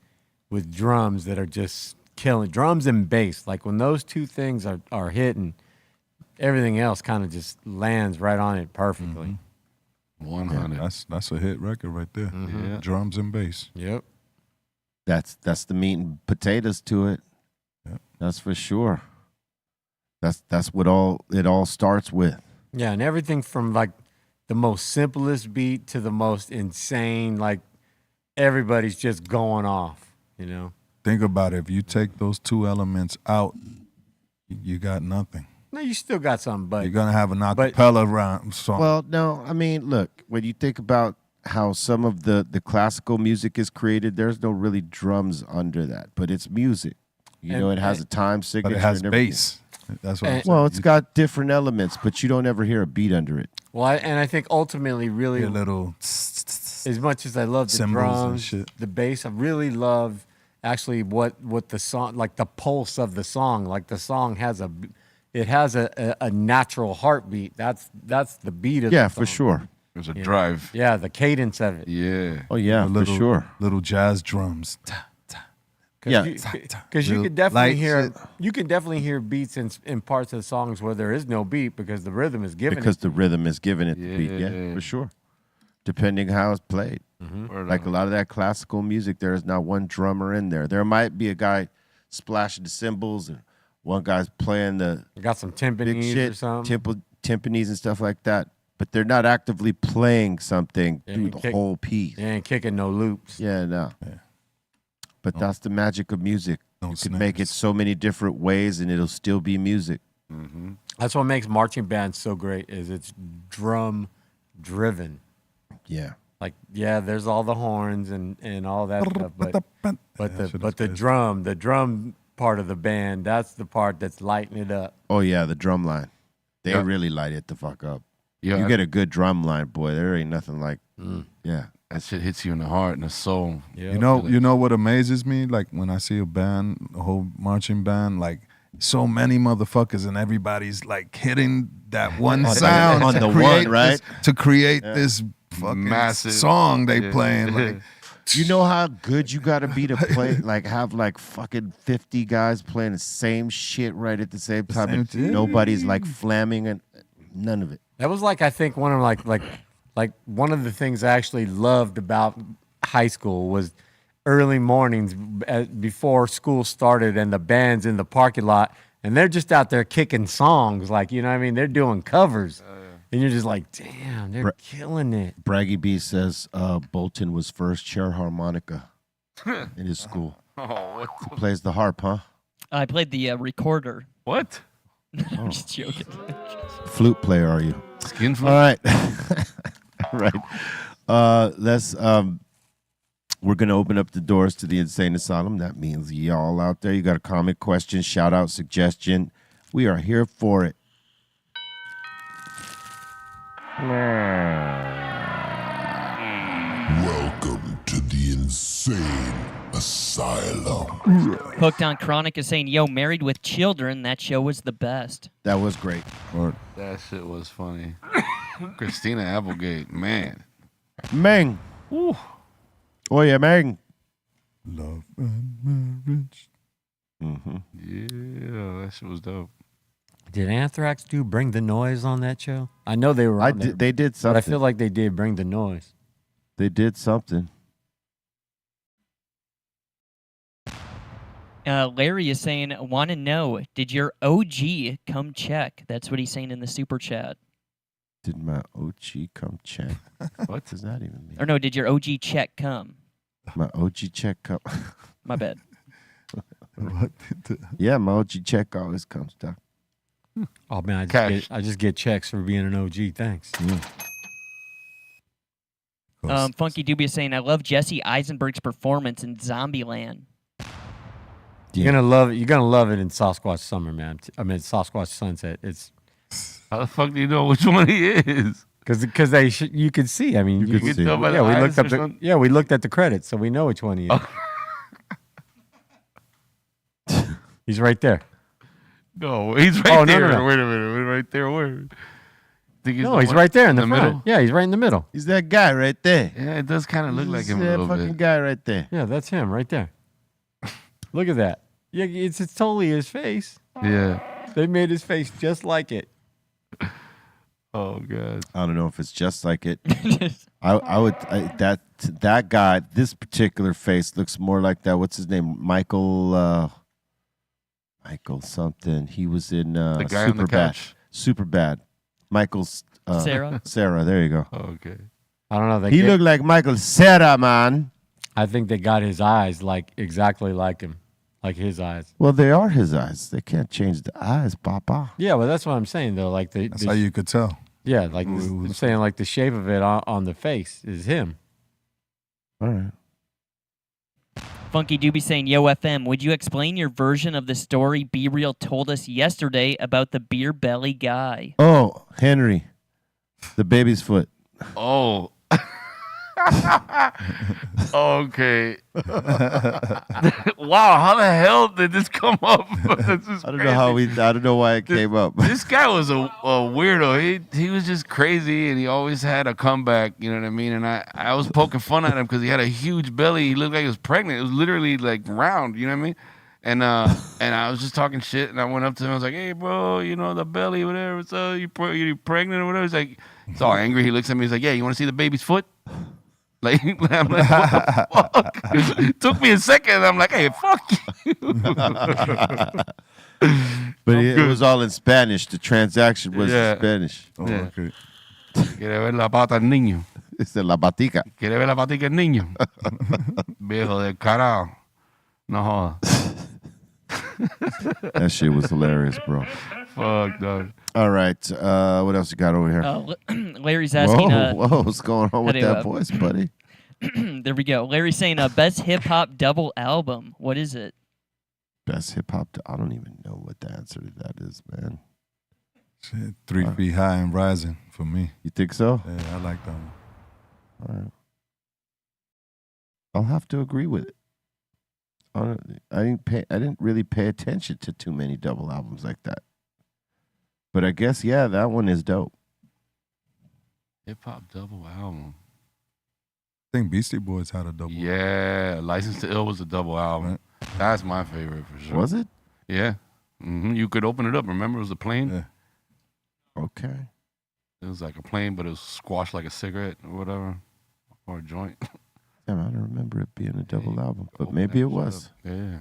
drums that are just killing, drums and bass. Like when those two things are hitting, everything else kind of just lands right on it perfectly. 100. That's a hit record right there. Yeah. Drums and bass. Yep. That's the meat and potatoes to it. Yep. That's for sure. That's what it all starts with. Yeah, and everything from like the most simplest beat to the most insane, like everybody's just going off, Think about it. If you take those two elements out, you got nothing. No, you still got something, but You're gonna have an acapella round song. Well, no, I mean, look, when you think about how some of the classical music is created, there's no really drums under that, but it's music. It has a time but signature. it has and everything. bass. That's what I'm saying. Well, it's got different elements, but you don't ever hear a beat under it. well, I think ultimately, really, a little. as much as I love the Cymbals and drums, shit. the bass, I really love actually what the song, like the pulse of the song. Like the song has a natural heartbeat. That's the beat of Yeah, the song. for sure. There's a drive. Yeah, the cadence of it. Yeah. Oh yeah, The for little, sure. Little jazz drums. Yeah. Because you Real could definitely light hear shit. you can definitely hear beats in parts of the songs where there is no beat because the rhythm is given. Because the rhythm is giving it the beat. Yeah, Yeah. for sure. Depending how it's played. Word Like a on. lot of that classical music, there is not one drummer in there. There might be a guy splashing the cymbals and one guy's playing the got some big timpanis shit, or something. timpanis and stuff like that. But they're not actively playing something Yeah, through you the kick- whole piece. You ain't kicking no loops. Yeah, no. But that's the magic of music. No You can make it snares. so many different ways and it'll still be music. That's what makes marching bands so great. Is it's drum driven. Yeah. Like there's all the horns and all that stuff, but the good. drum part of the band, that's the part that's lighting it up. Oh, yeah, the drum line. They Yeah. really light it the fuck up. Yeah, You get a good drum line, boy. There ain't nothing like, yeah. that shit hits you in the heart and the soul. Yeah. You know what amazes me? Like when I see a band, a whole marching band, like so many motherfuckers and everybody's like hitting that one sound on to the create one, right? to create this fucking Massive. song they Yeah. playing. Like, You know how good you got to be to play, like have like fucking 50 guys playing the same shit right at the same time. same and thing. nobody's like flamming and none of it. That was like I think one of like one of the things I actually loved about high school was early mornings before school started and the band's in the parking lot and they're just out there kicking songs, like, you know what I mean? They're doing covers. And you're just like, damn, they're killing it. Braggy B says Bolton was first chair harmonica in his school. Oh, what? He plays the harp, huh? I played the recorder. What? I'm just joking. Flute player, are you? Skin All flute? right. Right. Let's we're gonna open up the doors to the insane asylum. That means y'all out there, you got a comment, question, shout out, suggestion. We are here for it. Welcome to the insane asylum. Hooked on Chronic is saying, yo, Married with Children, that show was the best. That was great. That shit was funny. Christina Applegate, man. Meng. Ooh. Oh yeah, Meng. love and marriage. Yeah, that shit was dope. Did Anthrax do Bring the Noise on that show? I know they were on there, They did but something. I feel like they did Bring the Noise. They did something. Larry is saying, want to know, did your OG come check? That's what he's saying in the super chat. Did my OG come check? What? Does that even mean? Or no, did your OG check come? My OG check come. My bad. What the- Yeah, my OG check always comes down. Oh man, Cash. I just get checks for being an OG. Thanks. Funky Doobie is saying, I love Jesse Eisenberg's performance in Zombieland. You're gonna love it. You're gonna love it in Sasquatch Summer, man. I mean, Sasquatch Sunset. It's How the fuck do you know which one he is? because you could see. I mean, You could You see. can tell by the yeah, we eyes looked up or the something? yeah we looked at the credits, so we know which one he is. He's right there. No, he's right Oh, no, there. no, no. Wait a minute. Right there. Where? Think No, he's right there in the front. middle. Yeah, he's right in the middle. He's that guy right there. Yeah, it does kind of look like He's him a that little fucking bit. guy right there. Yeah, that's him right there. Look at that. Yeah, it's totally his face. Yeah. They made his face just like it. Oh god. I don't know if it's just like it. That guy, this particular face looks more like that. What's his name? Michael something. He was in The guy on the Superbad. couch. Superbad. Michael's Sarah? Sarah, there you go. Oh, okay. I don't know. He looked like Michael Sarah, man. I think they got his eyes like exactly like him, like his eyes. Well, they are his eyes. They can't change the eyes, Papa. Yeah, well, that's what I'm saying though. Like That's how you could tell. yeah, like I'm saying, like the shape of it on the face is him. All right. Funky Doobie saying, yo, FM, would you explain your version of the story Be Real told us yesterday about the beer belly guy? Oh, Henry, the baby's foot. Oh. Okay. Wow, how the hell did this come up? This is I don't know how I don't know why it came up. This guy was a weirdo. He was just crazy, and he always had a comeback. You know what I mean? And I was poking fun at him because he had a huge belly. He looked like he was pregnant. It was literally like round. You know what I mean? And I was just talking shit, and I went up to him. I was like, "Hey, bro, you know the belly, whatever. So you pregnant or whatever?" He's like, he's all angry. He looks at me. He's like, "Yeah, you want to see the baby's foot?" Like, I'm like, "What the fuck?" It took me a second. And I'm like, "Hey, fuck you." But it was all in Spanish. The transaction was Yeah. in Spanish. Oh, Yeah. okay. Quiere ver la pata al niño. It's la batica. Quiere ver la patica al niño. Viejo del carajo. No joda. That shit was hilarious, bro. Fuck, dog. All right. What else you got over here? Larry's asking. Whoa, what's going on with how do, that voice, buddy? There we go. Larry's saying best hip hop double album. What is it? Best hip hop. I don't even know what the answer to that is, man. Shit, 3 feet high and rising for me. You think so? Yeah, I like that one. All right. I'll have to agree with it. I didn't really pay attention to too many double albums like that. But I guess that one is dope. Hip hop double album. I think Beastie Boys had a double. Yeah, License to Ill was a double album. Right. That's my favorite for sure. Was it? Yeah. You could open it up. Remember, it was a plane. Yeah. Okay. It was like a plane, but it was squashed like a cigarette or whatever, or a joint. Damn, I don't remember it being a double album, but maybe it was. Yeah.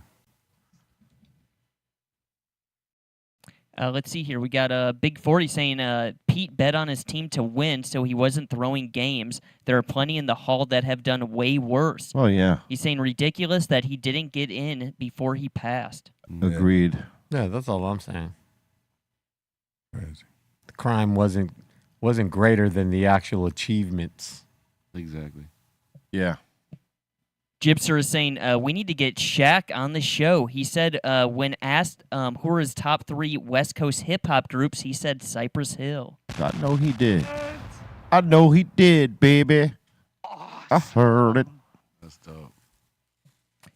Let's see here. We got Big 40 saying Pete bet on his team to win, so he wasn't throwing games. There are plenty in the hall that have done way worse. Oh, yeah. He's saying ridiculous that he didn't get in before he passed. Agreed. Yeah, that's all I'm saying. Crazy. The crime wasn't greater than the actual achievements. Exactly. Yeah. Gypser is saying we need to get Shaq on the show. He said when asked who are his top 3 West Coast hip hop groups, he said Cypress Hill. I know he did. I know he did, baby. I heard it. That's dope.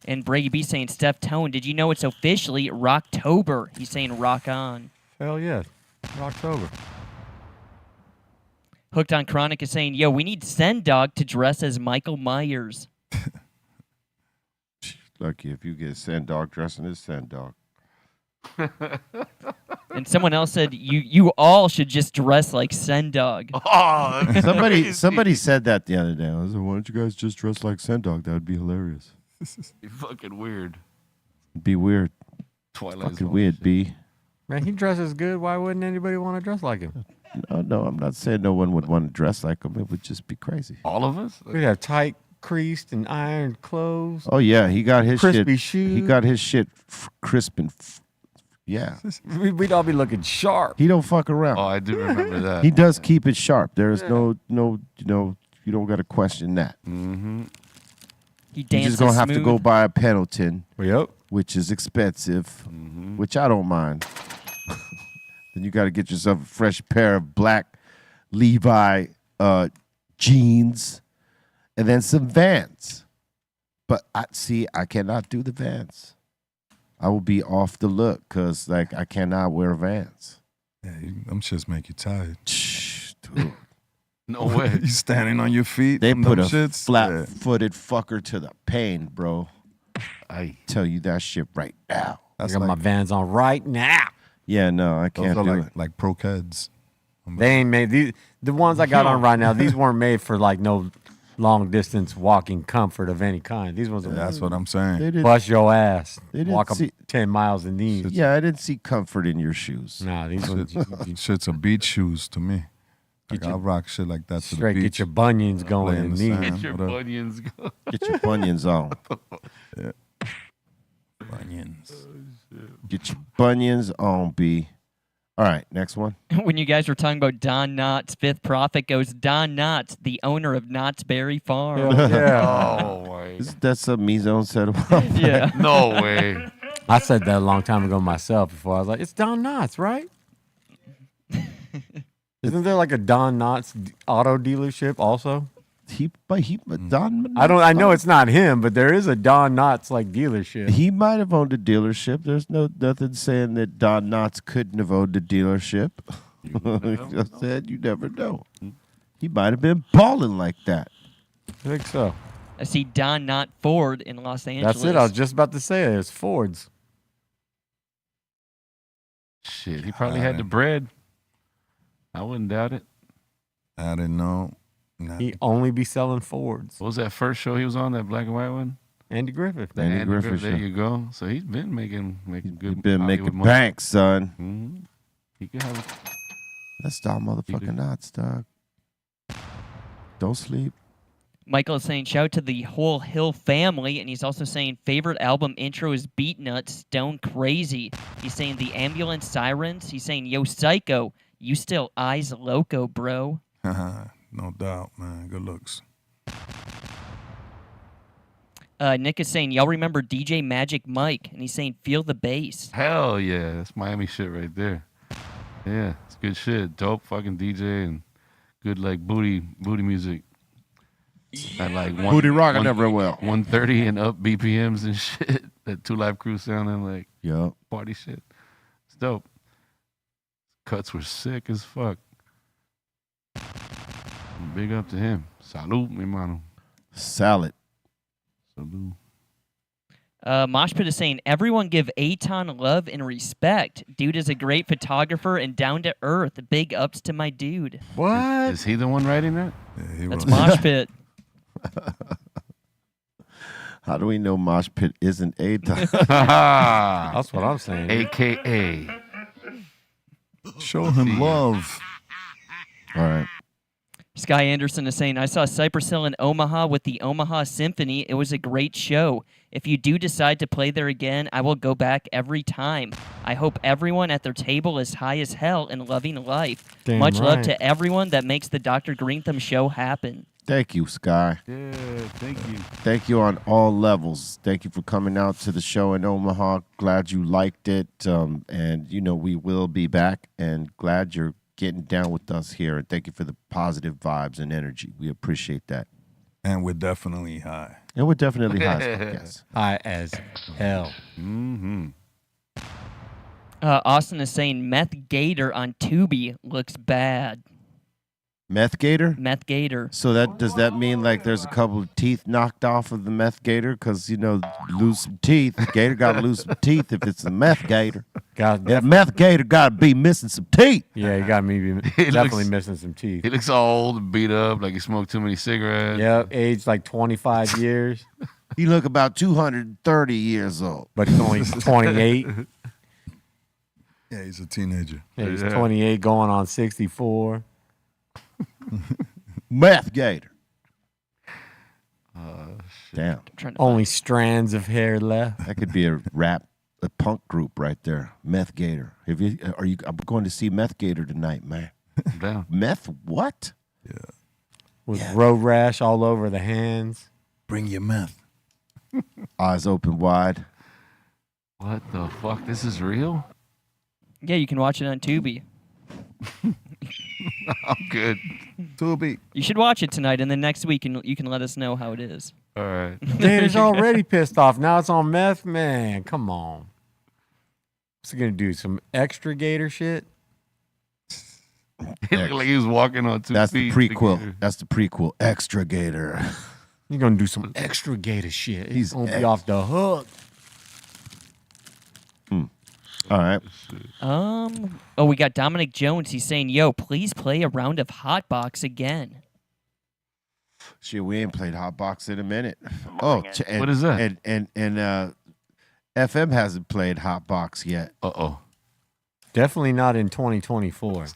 And Brady B saying Steph Tone. Did you know it's officially Rocktober? He's saying rock on. Hell yeah. October. Hooked on Chronic is saying, yo, we need Send Dog to dress as Michael Myers. Lucky if you get Sand Dog dressing as Sand Dog. And someone else said, you all should just dress like Send Dog. Oh, that's Somebody said that the other day. I was like, why don't you guys just dress like Sand Dog? That would be hilarious. You're fucking weird. It'd be weird. Twilight Fucking weird, B. Man, he dresses good. Why wouldn't anybody want to dress like him? No, I'm not saying no one would want to dress like him. It would just be crazy. All of us? We'd have tight, creased, and ironed clothes. Oh yeah, he got his Crispy shit. shoes. He got his shit crisp and yeah. We'd all be looking sharp. He don't fuck around. Oh, I do remember that. He does keep it sharp. There is no, you don't got to question that. Mm-hmm. He You're dances just gonna have to smooth. go buy a Pendleton, Yep. which is expensive, which I don't mind. Then you got to get yourself a fresh pair of black Levi jeans, and then some Vans. But I cannot do the Vans. I will be off the look because I cannot wear Vans. Yeah, them shits make you tired. Dude. No way. You standing on your feet. They from put them a shits. flat-footed fucker to the pain, bro. I Tell you that shit right now. I That's got my like, Vans on right now. Yeah, no, I those can't are do like, it. like pro kids. They ain't made the ones I got on right now. These weren't made for like no long distance walking comfort of any kind. These ones are That's what I'm They saying. didn't- bust your ass. They didn't Walk see- them 10 miles in these. Yeah, I didn't see comfort in your shoes. Nah, these ones Shit's a beach shoes to me. Like, I rock shit like that to straight the beach. get your bunions Lay going in in the these. sand. Get your Whatever. bunions go. Get your bunions on. Bunions. Get your bunions on, B. All right, next one. When you guys were talking about Don Knotts, Fifth Prophet goes, Don Knotts, the owner of Knott's Berry Farm. Yeah. Oh, my. That's something Mizone said about me. Yeah. No way. I said that a long time ago myself before. I was like, it's Don Knotts, right? Isn't there like a Don Knotts auto dealership also? Don. I know it's not him, but there is a Don Knotts like dealership. He might have owned a dealership. There's nothing saying that Don Knotts couldn't have owned a dealership. I said you never know. He might have been balling like that. I think so. I see Don Knott Ford in Los Angeles. That's it. I was just about to say it. It's Ford's. Shit, he probably had the bread. I wouldn't doubt it. I didn't know. Nah. He only be selling Fords. What was that first show he was on, that black and white one? Andy Griffith. Andy Griffith There show. you go. So he's been making good. He's been Hollywood making money. bank, son. Mhm. He could have. That's Don motherfucking Knotts, dog. Don't sleep. Michael is saying, shout out to the whole Hill family. And he's also saying, favorite album intro is Beat Nuts, Stone Crazy. He's saying, the ambulance sirens. He's saying, yo, psycho, you still eyes loco, bro. No doubt, man. Good looks. Nick is saying, y'all remember DJ Magic Mike? And he's saying, feel the bass. Hell yeah, that's Miami shit right there. Yeah, it's good shit. Dope fucking DJ and good like booty music. At like Booty rocking everywhere. 130 and up BPMs and shit. That 2 Live Crew sounding like Yup. party shit. It's dope. Cuts were sick as fuck. Big up to him. Salud, mi mano. Salad. Salud. Mosh Pit is saying, everyone give Aton love and respect. Dude is a great photographer and down to earth. Big ups to my dude. What? Is he the one writing that? Yeah, he That's wrote- Mosh Pit. How do we know Mosh Pit isn't Aton? That's what I'm saying. AKA. Show him love. All right. Sky Anderson is saying, I saw Cypress Hill in Omaha with the Omaha Symphony. It was a great show. If you do decide to play there again, I will go back every time. I hope everyone at their table is high as hell and loving life. Damn Much love right. to everyone that makes the Dr. Greenthumb Show happen. Thank you, Sky. Yeah, thank you. Thank you on all levels. Thank you for coming out to the show in Omaha. Glad you liked it. And, you know, we will be back. And glad you're getting down with us here. And thank you for the positive vibes and energy. We appreciate that. And we're definitely high. And we're definitely high. Yes. High as hell. Mm-hmm. Austin is saying, Meth Gator on Tubi looks bad. Meth Gator? Meth Gator. So does that mean like there's a couple of teeth knocked off of the meth gator? Because, you know, lose some teeth. The gator got to lose some teeth if it's a meth gator. That meth gator got to be missing some teeth. Yeah, you got me definitely missing some teeth. He looks all old and beat up, like he smoked too many cigarettes. Yep, aged like 25 years. He look about 230 years old. But he's only 28. Yeah, he's a teenager. Yeah, he's 28 going on 64. Meth gator. Damn. Only strands of hair left. That could be a punk group right there. Meth Gator. I'm going to see Meth Gator tonight, man. Down. Meth what? With road rash all over the hands. Bring your meth. Eyes open wide. What the fuck? This is real? Yeah, you can watch it on Tubi. I'm good. Tubi. You should watch it tonight, and then next week you can let us know how it is. All right. Danny's already pissed off. Now it's on meth? Man, come on. What's he going to do? Some extra gator shit? He looked like he was walking on 2 That's the feet. prequel. That's the prequel. Extra Gator. You're going to do some extra gator shit. He's He's going to be off the hook. All right. Oh, we got Dominic Jones. He's saying, yo, please play a round of Hotbox again. Shit, we ain't played Hotbox in a minute. Oh, What is that? And FM hasn't played Hotbox yet. Uh-oh. Definitely not in 2024.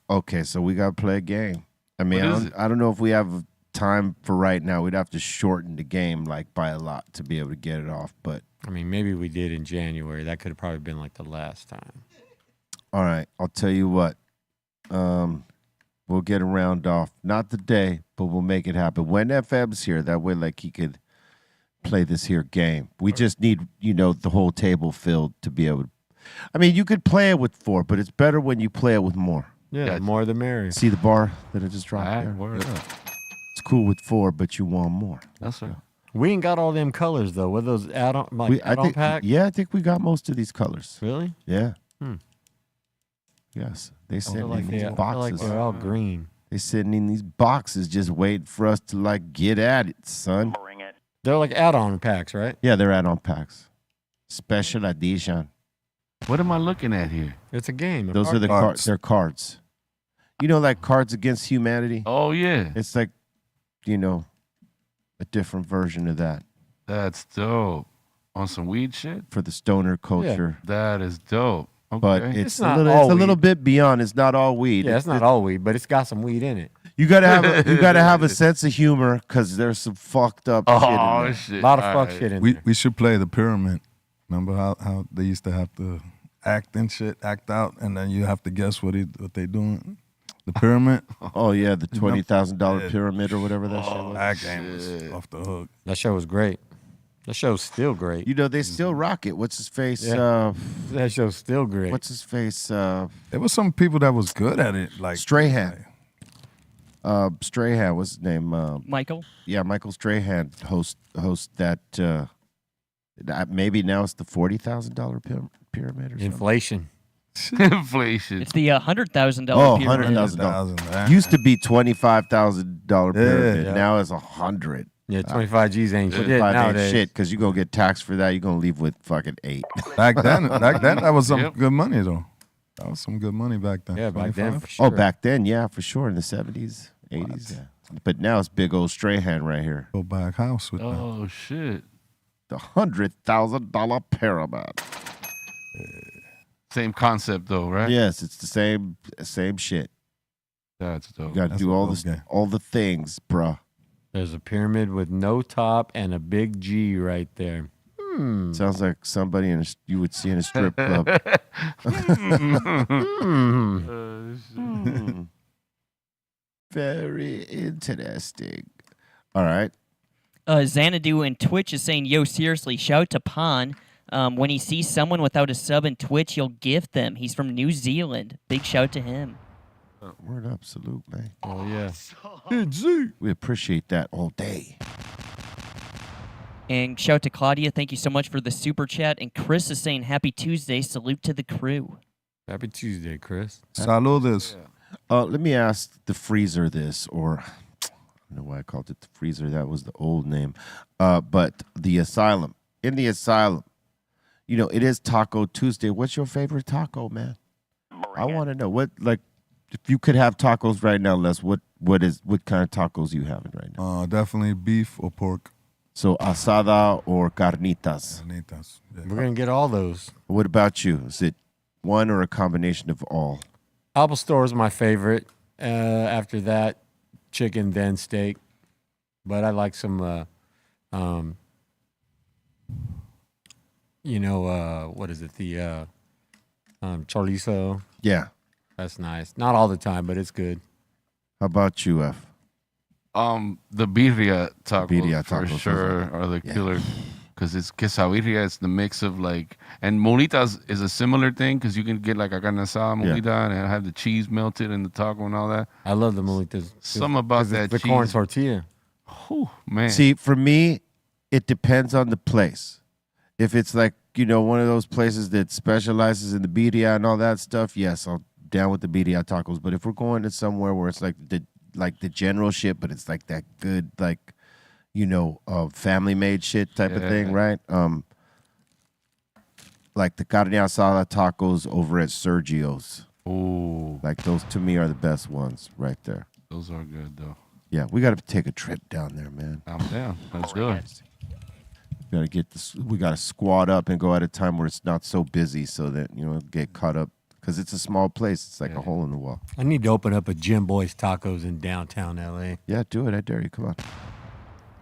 Okay, so we got to play a game. I mean, What is it? I don't know if we have time for right now. We'd have to shorten the game like by a lot to be able to get it off. But I mean, maybe we did in January. That could have probably been like the last time. all right, I'll tell you what. We'll get a round off. Not today, but we'll make it happen when FM's here. That way, like he could play this here game. We just need, the whole table filled to be able to. I mean, you could play it with 4, but it's better when you play it with more. Yeah, the more the merrier. See the bar that I just dropped All right, there? word up. It's cool with 4, but you want more. That's right. We ain't got all them colors though. What those add-on I add-on think, pack? yeah, I think we got most of these colors. Really? Yeah. Hmm. Yes, they I sitting feel like in these I feel like boxes. they're all green. They sitting in these boxes, just waiting for us to like get at it, son. They're like add-on packs, right? Yeah, they're add-on packs, special edition. What am I looking at here? It's a game. Those are the cards. They're cards. You know, like Cards Against Humanity. Oh yeah, It's like, you know, a different version of that that's dope. On some weed shit. for the stoner culture. That is dope. Okay. But it's not a little, all it's a little weed. bit beyond. It's not all weed. Yeah, it's not all weed, but it's got some weed in it. You gotta have a sense of humor because there's some fucked up shit in oh there. shit. A lot of All fuck right. shit in We there. we should play the pyramid. Remember how they used to have to act and shit, act out, and then you have to guess what they doing. The pyramid. Oh yeah, the $20,000 Yeah. pyramid or whatever that shit was. That game was off the hook. That show was great. That show's still great. You know they still rock it. What's his face? Yeah. That show's still great. What's his face? There was some people that was good at it, like Strahan. Strahan. What's his name? Michael. Yeah, Michael Strahan host that. Maybe now it's the $40,000 pyramid or something. Inflation. Inflation. It's the $100,000 Oh, pyramid. $100,000. Used to be $25,000 pyramid. Yeah. Now it's 100. Yeah, 25 G's ain't shit 25 ain't nowadays. shit because you're gonna get taxed for that. You're gonna leave with fucking 8. Back then, that was some Yep. good money though. That was some good money back then. Yeah, back then 25? for sure. Oh, back then, yeah, for sure, in the 70s, 80s. Yeah. But now it's big old Strahan right here. Go back house with that. Oh shit. The $100,000 pyramid. Same concept though, right? Yes, it's the same shit. That's dope. You got to That's do a all dope game. all the things, bruh. There's a pyramid with no top and a big G right there. Sounds like somebody you would see in a strip club. Very interesting. All right. Xanadu in Twitch is saying, yo, seriously, shout to Pon. When he sees someone without a sub in Twitch, he'll gift them. He's from New Zealand. Big shout to him. Word up, salute, man. Oh, yeah. We appreciate that all day. And shout to Claudia. Thank you so much for the super chat. And Chris is saying, happy Tuesday. Salute to the crew. Happy Tuesday, Chris. Saludos. Let me ask the freezer this, or I don't know why I called it the freezer. That was the old name. But the asylum. In the asylum, you know, it is Taco Tuesday. What's your favorite taco, man? I want to know what, like, if you could have tacos right now, Les, what kind of tacos you having right now? Definitely beef or pork. So asada or carnitas. Carnitas. Yeah. We're going to get all those. What about you? Is it one or a combination of all? Apple Store is my favorite. After that, chicken, then steak. But I like some, what is it? The chorizo. Yeah. That's nice. Not all the time, but it's good. How about you, F? The birria tacos, Birria for tacos, sure are the killer. Because it's quesadilla, it's the mix of like, and molitas is a similar thing because you can get like a carne asada molita and have the cheese melted in the taco and all that. I love the molitas. Something about 'cause it's that the cheese. corn tortilla. Whew, man. See, for me, it depends on the place. If it's like, you know, one of those places that specializes in the birria and all that stuff, yes, I'll down with the birria tacos. But if we're going to somewhere where it's like the general shit, but it's like that good, like, you know, family made shit type of thing, right? Like the carne asada tacos over at Sergio's. Ooh, Like those to me are the best ones right there. those are good though. Yeah, we got to take a trip down there, man. I'm down. Let's do it. We got to get this. We got to squad up and go at a time where it's not so busy, so that you know get caught up because it's a small place. It's like a hole in the wall. I need to open up a Jim Boy's Tacos in downtown LA. Yeah, do it. I dare you. Come on.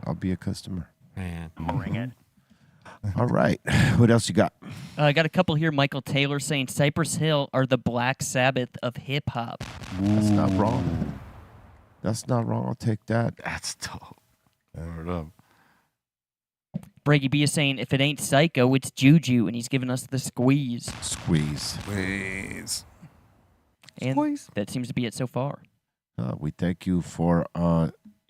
I'll be a customer. Man. Bring it. All right. What else you got? I got a couple here. Michael Taylor saying Cypress Hill are the Black Sabbath of hip hop. That's not wrong. That's not wrong. I'll take that. That's dope. Word up. Brady B is saying if it ain't Psycho, it's Juju, and he's giving us the squeeze. Squeeze. And that seems to be it so far. We thank you for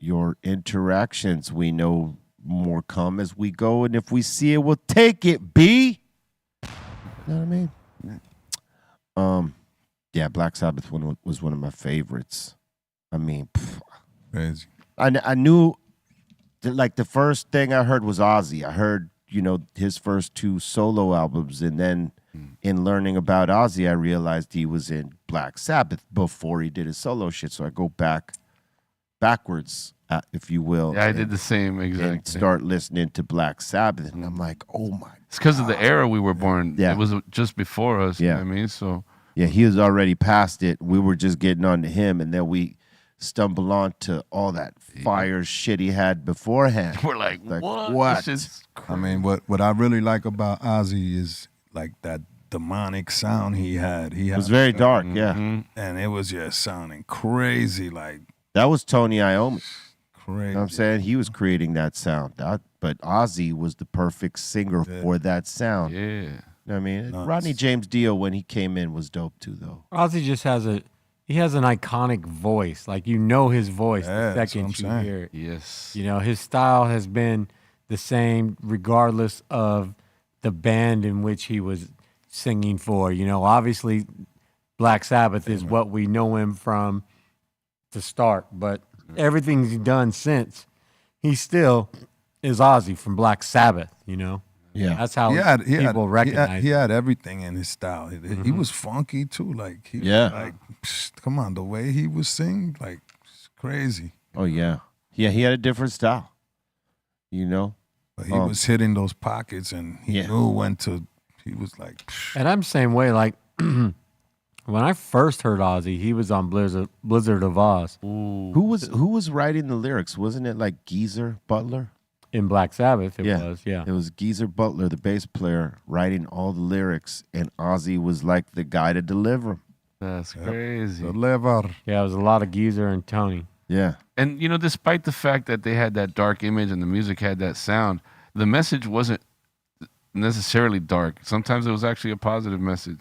your interactions. We know more come as we go, and if we see it, we'll take it. B. You know what I mean? Yeah, Black Sabbath was one of my favorites. I mean, Crazy. I knew that, like, the first thing I heard was Ozzy. I heard, his first 2 solo albums, and then in learning about Ozzy, I realized he was in Black Sabbath before he did his solo shit. So I go backwards, if you will. Yeah, I did the same and exact thing. start listening to Black Sabbath, and I'm like, oh my. It's because of the era we were born. Yeah. It was just before us. You know what I mean? So Yeah, he was already past it. We were just getting on to him, and then we stumble on to all that fire shit he had beforehand. we're like what? What? This is I mean, what I really like about Ozzy is like that demonic sound he had. It was very dark, yeah. and it was just sounding crazy, like That was Tony Iommi. crazy. You know what I'm saying? He was creating that sound. But Ozzy was the perfect singer for that sound. Yeah. You know what I mean? Nuts. Rodney James Dio, when he came in, was dope too, though. Ozzy just has an iconic voice. Like, his voice Yeah, the that's second what you I'm saying. hear it. Yes. His style has been the same regardless of the band in which he was singing for. Obviously Black Sabbath is what we know him from to start, but everything he's done since, he still is Ozzy from Black Sabbath, Yeah. That's how people recognize he had everything in his style. He was funky too. Like come on, the way he was singing, like it's crazy. Oh, yeah. Yeah, he had a different style. But he was hitting those pockets, and he knew when to. He was like, And I'm the same way. Like when I first heard Ozzy, he was on Blizzard of Oz Who was writing the lyrics? Wasn't it like Geezer Butler? in Black Sabbath. It Yeah. was, yeah. It was Geezer Butler, the bass player, writing all the lyrics, and Ozzy was like the guy to deliver them. That's crazy. the lever. Yeah, it was a lot of Geezer and Tony. Yeah. And despite the fact that they had that dark image and the music had that sound, the message wasn't necessarily dark. Sometimes it was actually a positive message.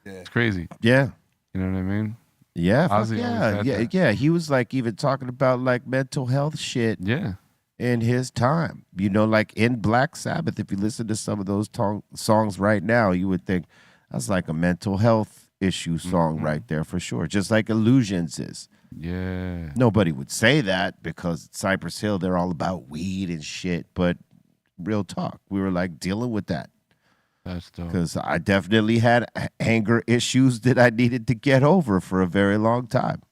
Yeah. It's crazy. Yeah. You know what I mean? Yeah. fuck Ozzy always yeah. had Yeah. that. Yeah. He was like even talking about like mental health shit Yeah. in his time. Like in Black Sabbath, if you listen to some of those songs right now, you would think that's like a mental health issue song right there for sure. Just like Illusions is. Yeah. Nobody would say that because at Cypress Hill, they're all about weed and shit. But real talk, we were like dealing with that. That's dope. Because I definitely had anger issues that I needed to get over for a very long time.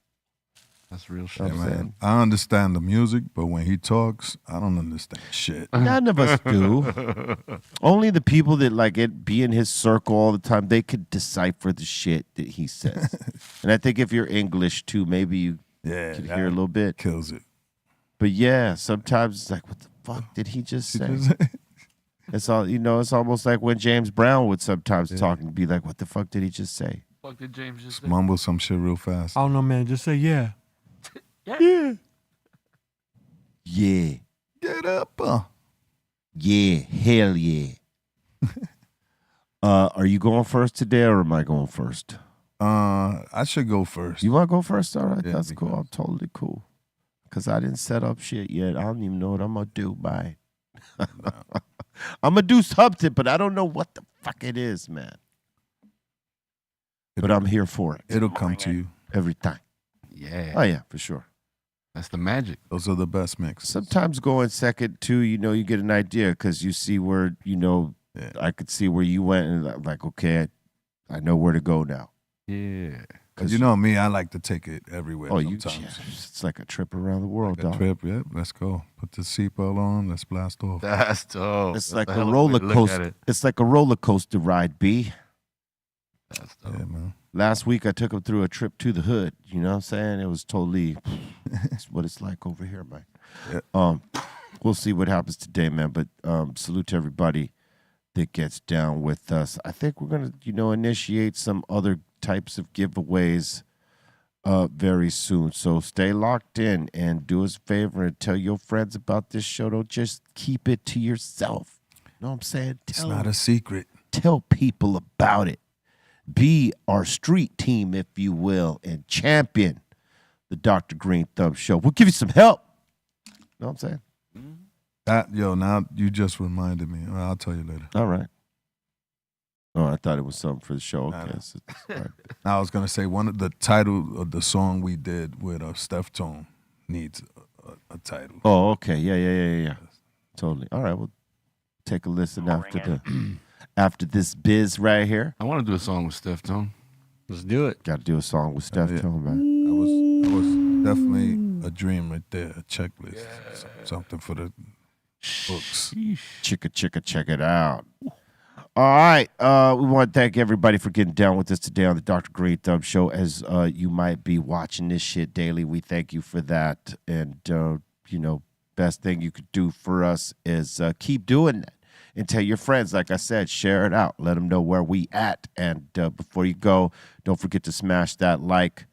That's real shit. You know what I'm saying? I understand the music, but when he talks, I don't understand shit. None of us do. Only the people that like it be in his circle all the time, they could decipher the shit that he says. And I think if you're English too, maybe you could hear a little bit. Kills it. But yeah, sometimes it's like, what the fuck did he just say? It's all it's almost like when James Brown would sometimes talk and be like, what the fuck did he just say? What did James just say? Mumble some shit real fast. I don't know, man. Just say yeah. Yeah. Get up. Yeah. Hell yeah. Are you going first today or am I going first? I should go first. You want to go first? All right. Yeah, That's cool. because- I'm totally cool. Because I didn't set up shit yet. I don't even know what I'm going to do. Bye. I'm going to do something, but I don't know what the fuck it is, man. But I'm here for it. It'll come to you. Every time. Yeah. Oh, yeah, for sure. That's the magic. Those are the best mixes. Sometimes going second, too, you get an idea because you see where, I could see where you went and I'm like, okay, I know where to go now. Yeah. Because you know me, I like to take it everywhere sometimes. It's like a trip around the world, A dog. trip, yep. Let's go. Put the seatbelt on. Let's blast off. That's dope. It's That's like the a hell of roller way to look at coaster. it. It's like a roller coaster ride, B. That's dope. Yeah, man. Last week I took him through a trip to the hood. You know what I'm saying? It was totally it's what it's like over here, man. Yeah. We'll see what happens today, man. But salute to everybody that gets down with us. I think we're gonna, initiate some other types of giveaways very soon. So stay locked in and do us a favor and tell your friends about this show. Don't just keep it to yourself. Know what I'm saying? It's not a secret. Tell people about it. Be our street team, if you will, and champion the Dr. Greenthumb Show. We'll give you some help. know what I'm saying? Now you just reminded me. Well, I'll tell you later. All right. Oh, I thought it was something for the show. Okay. All right. I was gonna say one of the title of the song we did with Steph Tone needs a title. Oh, okay. Yeah. Totally. All right. We'll take a listen after this biz right here. I want to do a song with Steph Tone. Let's do it. Got to do a song with Steph Tone, man. That was definitely a dream right there. A checklist, something for the books. Chicka, check it out. All right. We want to thank everybody for getting down with us today on the Dr. Greenthumb Show. As you might be watching this shit daily, we thank you for that. And, best thing you could do for us is keep doing that. And tell your friends, like I said, share it out. Let them know where we at. And before you go, don't forget to smash that like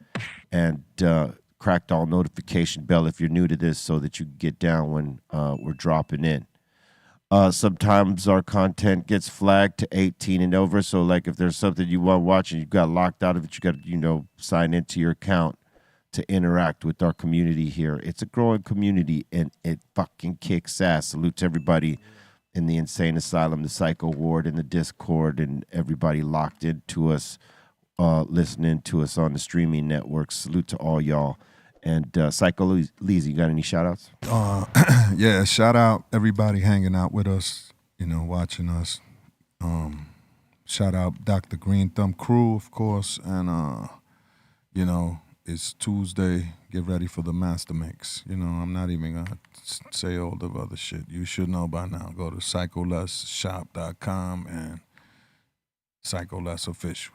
and crack the all notification bell if you're new to this so that you can get down when we're dropping in. Sometimes our content gets flagged to 18 and over. So, like, if there's something you want to watch and you got locked out of it, you got to, sign into your account to interact with our community here. It's a growing community, and it fucking kicks ass. Salute to everybody in the Insane Asylum, the Psycho Ward, and the Discord, and everybody locked into us, listening to us on the streaming networks. Salute to all y'all. And Psycho Leezy, you got any shout-outs? Yeah, shout out everybody hanging out with us, watching us. Shout out Dr. Greenthumb crew, of course. And, it's Tuesday. Get ready for the Master Mix. I'm not even going to say all the other shit. You should know by now. Go to psycholessshop.com and Psycholess Official.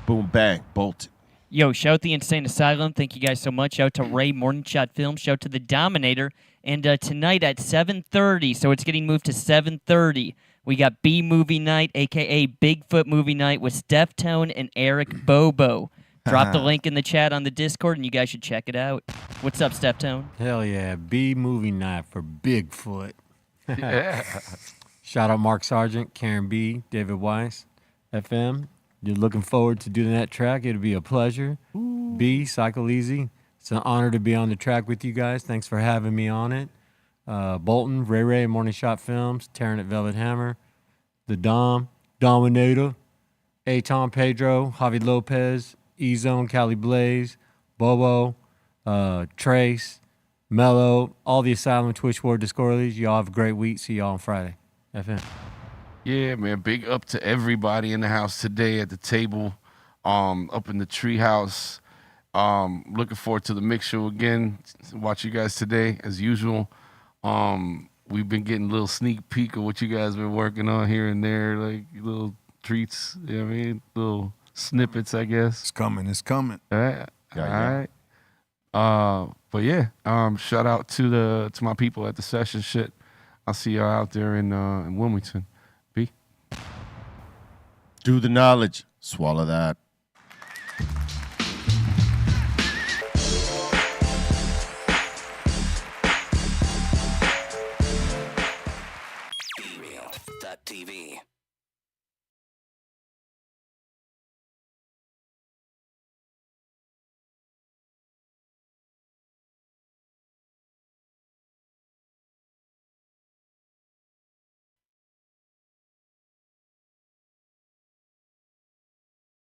Boom, bang, Bolton. Yo, shout out the Insane Asylum. Thank you guys so much. Shout out to Ray Morning Shot Film. Shout out to the Dominator. And tonight at 7:30, so it's getting moved to 7:30, we got B Movie Night, a.k.a. Bigfoot Movie Night with Steph Tone and Eric Bobo. Drop the link in the chat on the Discord, and you guys should check it out. What's up, Steph Tone? Hell yeah. B movie night for Bigfoot. Yeah. Shout out Mark Sargent, Karen B, David Weiss, FM. You're looking forward to doing that track. It'll be a pleasure. Ooh. B, Cycle Easy. It's an honor to be on the track with you guys. Thanks for having me on it. Bolton, Ray, Morning Shot Films, Taryn at Velvet Hammer, The Dominator, A. Tom Pedro, Javi Lopez, E-Zone, Cali Blaze, Bobo, Trace, Mello, all the Asylum, Twitch War, Discordies. Y'all have a great week. See y'all on Friday. FM. Yeah, man. Big up to everybody in the house today at the table, up in the tree house. Looking forward to the mix show again. Watch you guys today as usual. We've been getting a little sneak peek of what you guys been working on here and there, like little treats. You know what I mean? Little snippets, I guess. It's coming. All right. But yeah, shout out to my people at the session shit. I'll see y'all out there in Wilmington. B. Do the knowledge. Swallow that.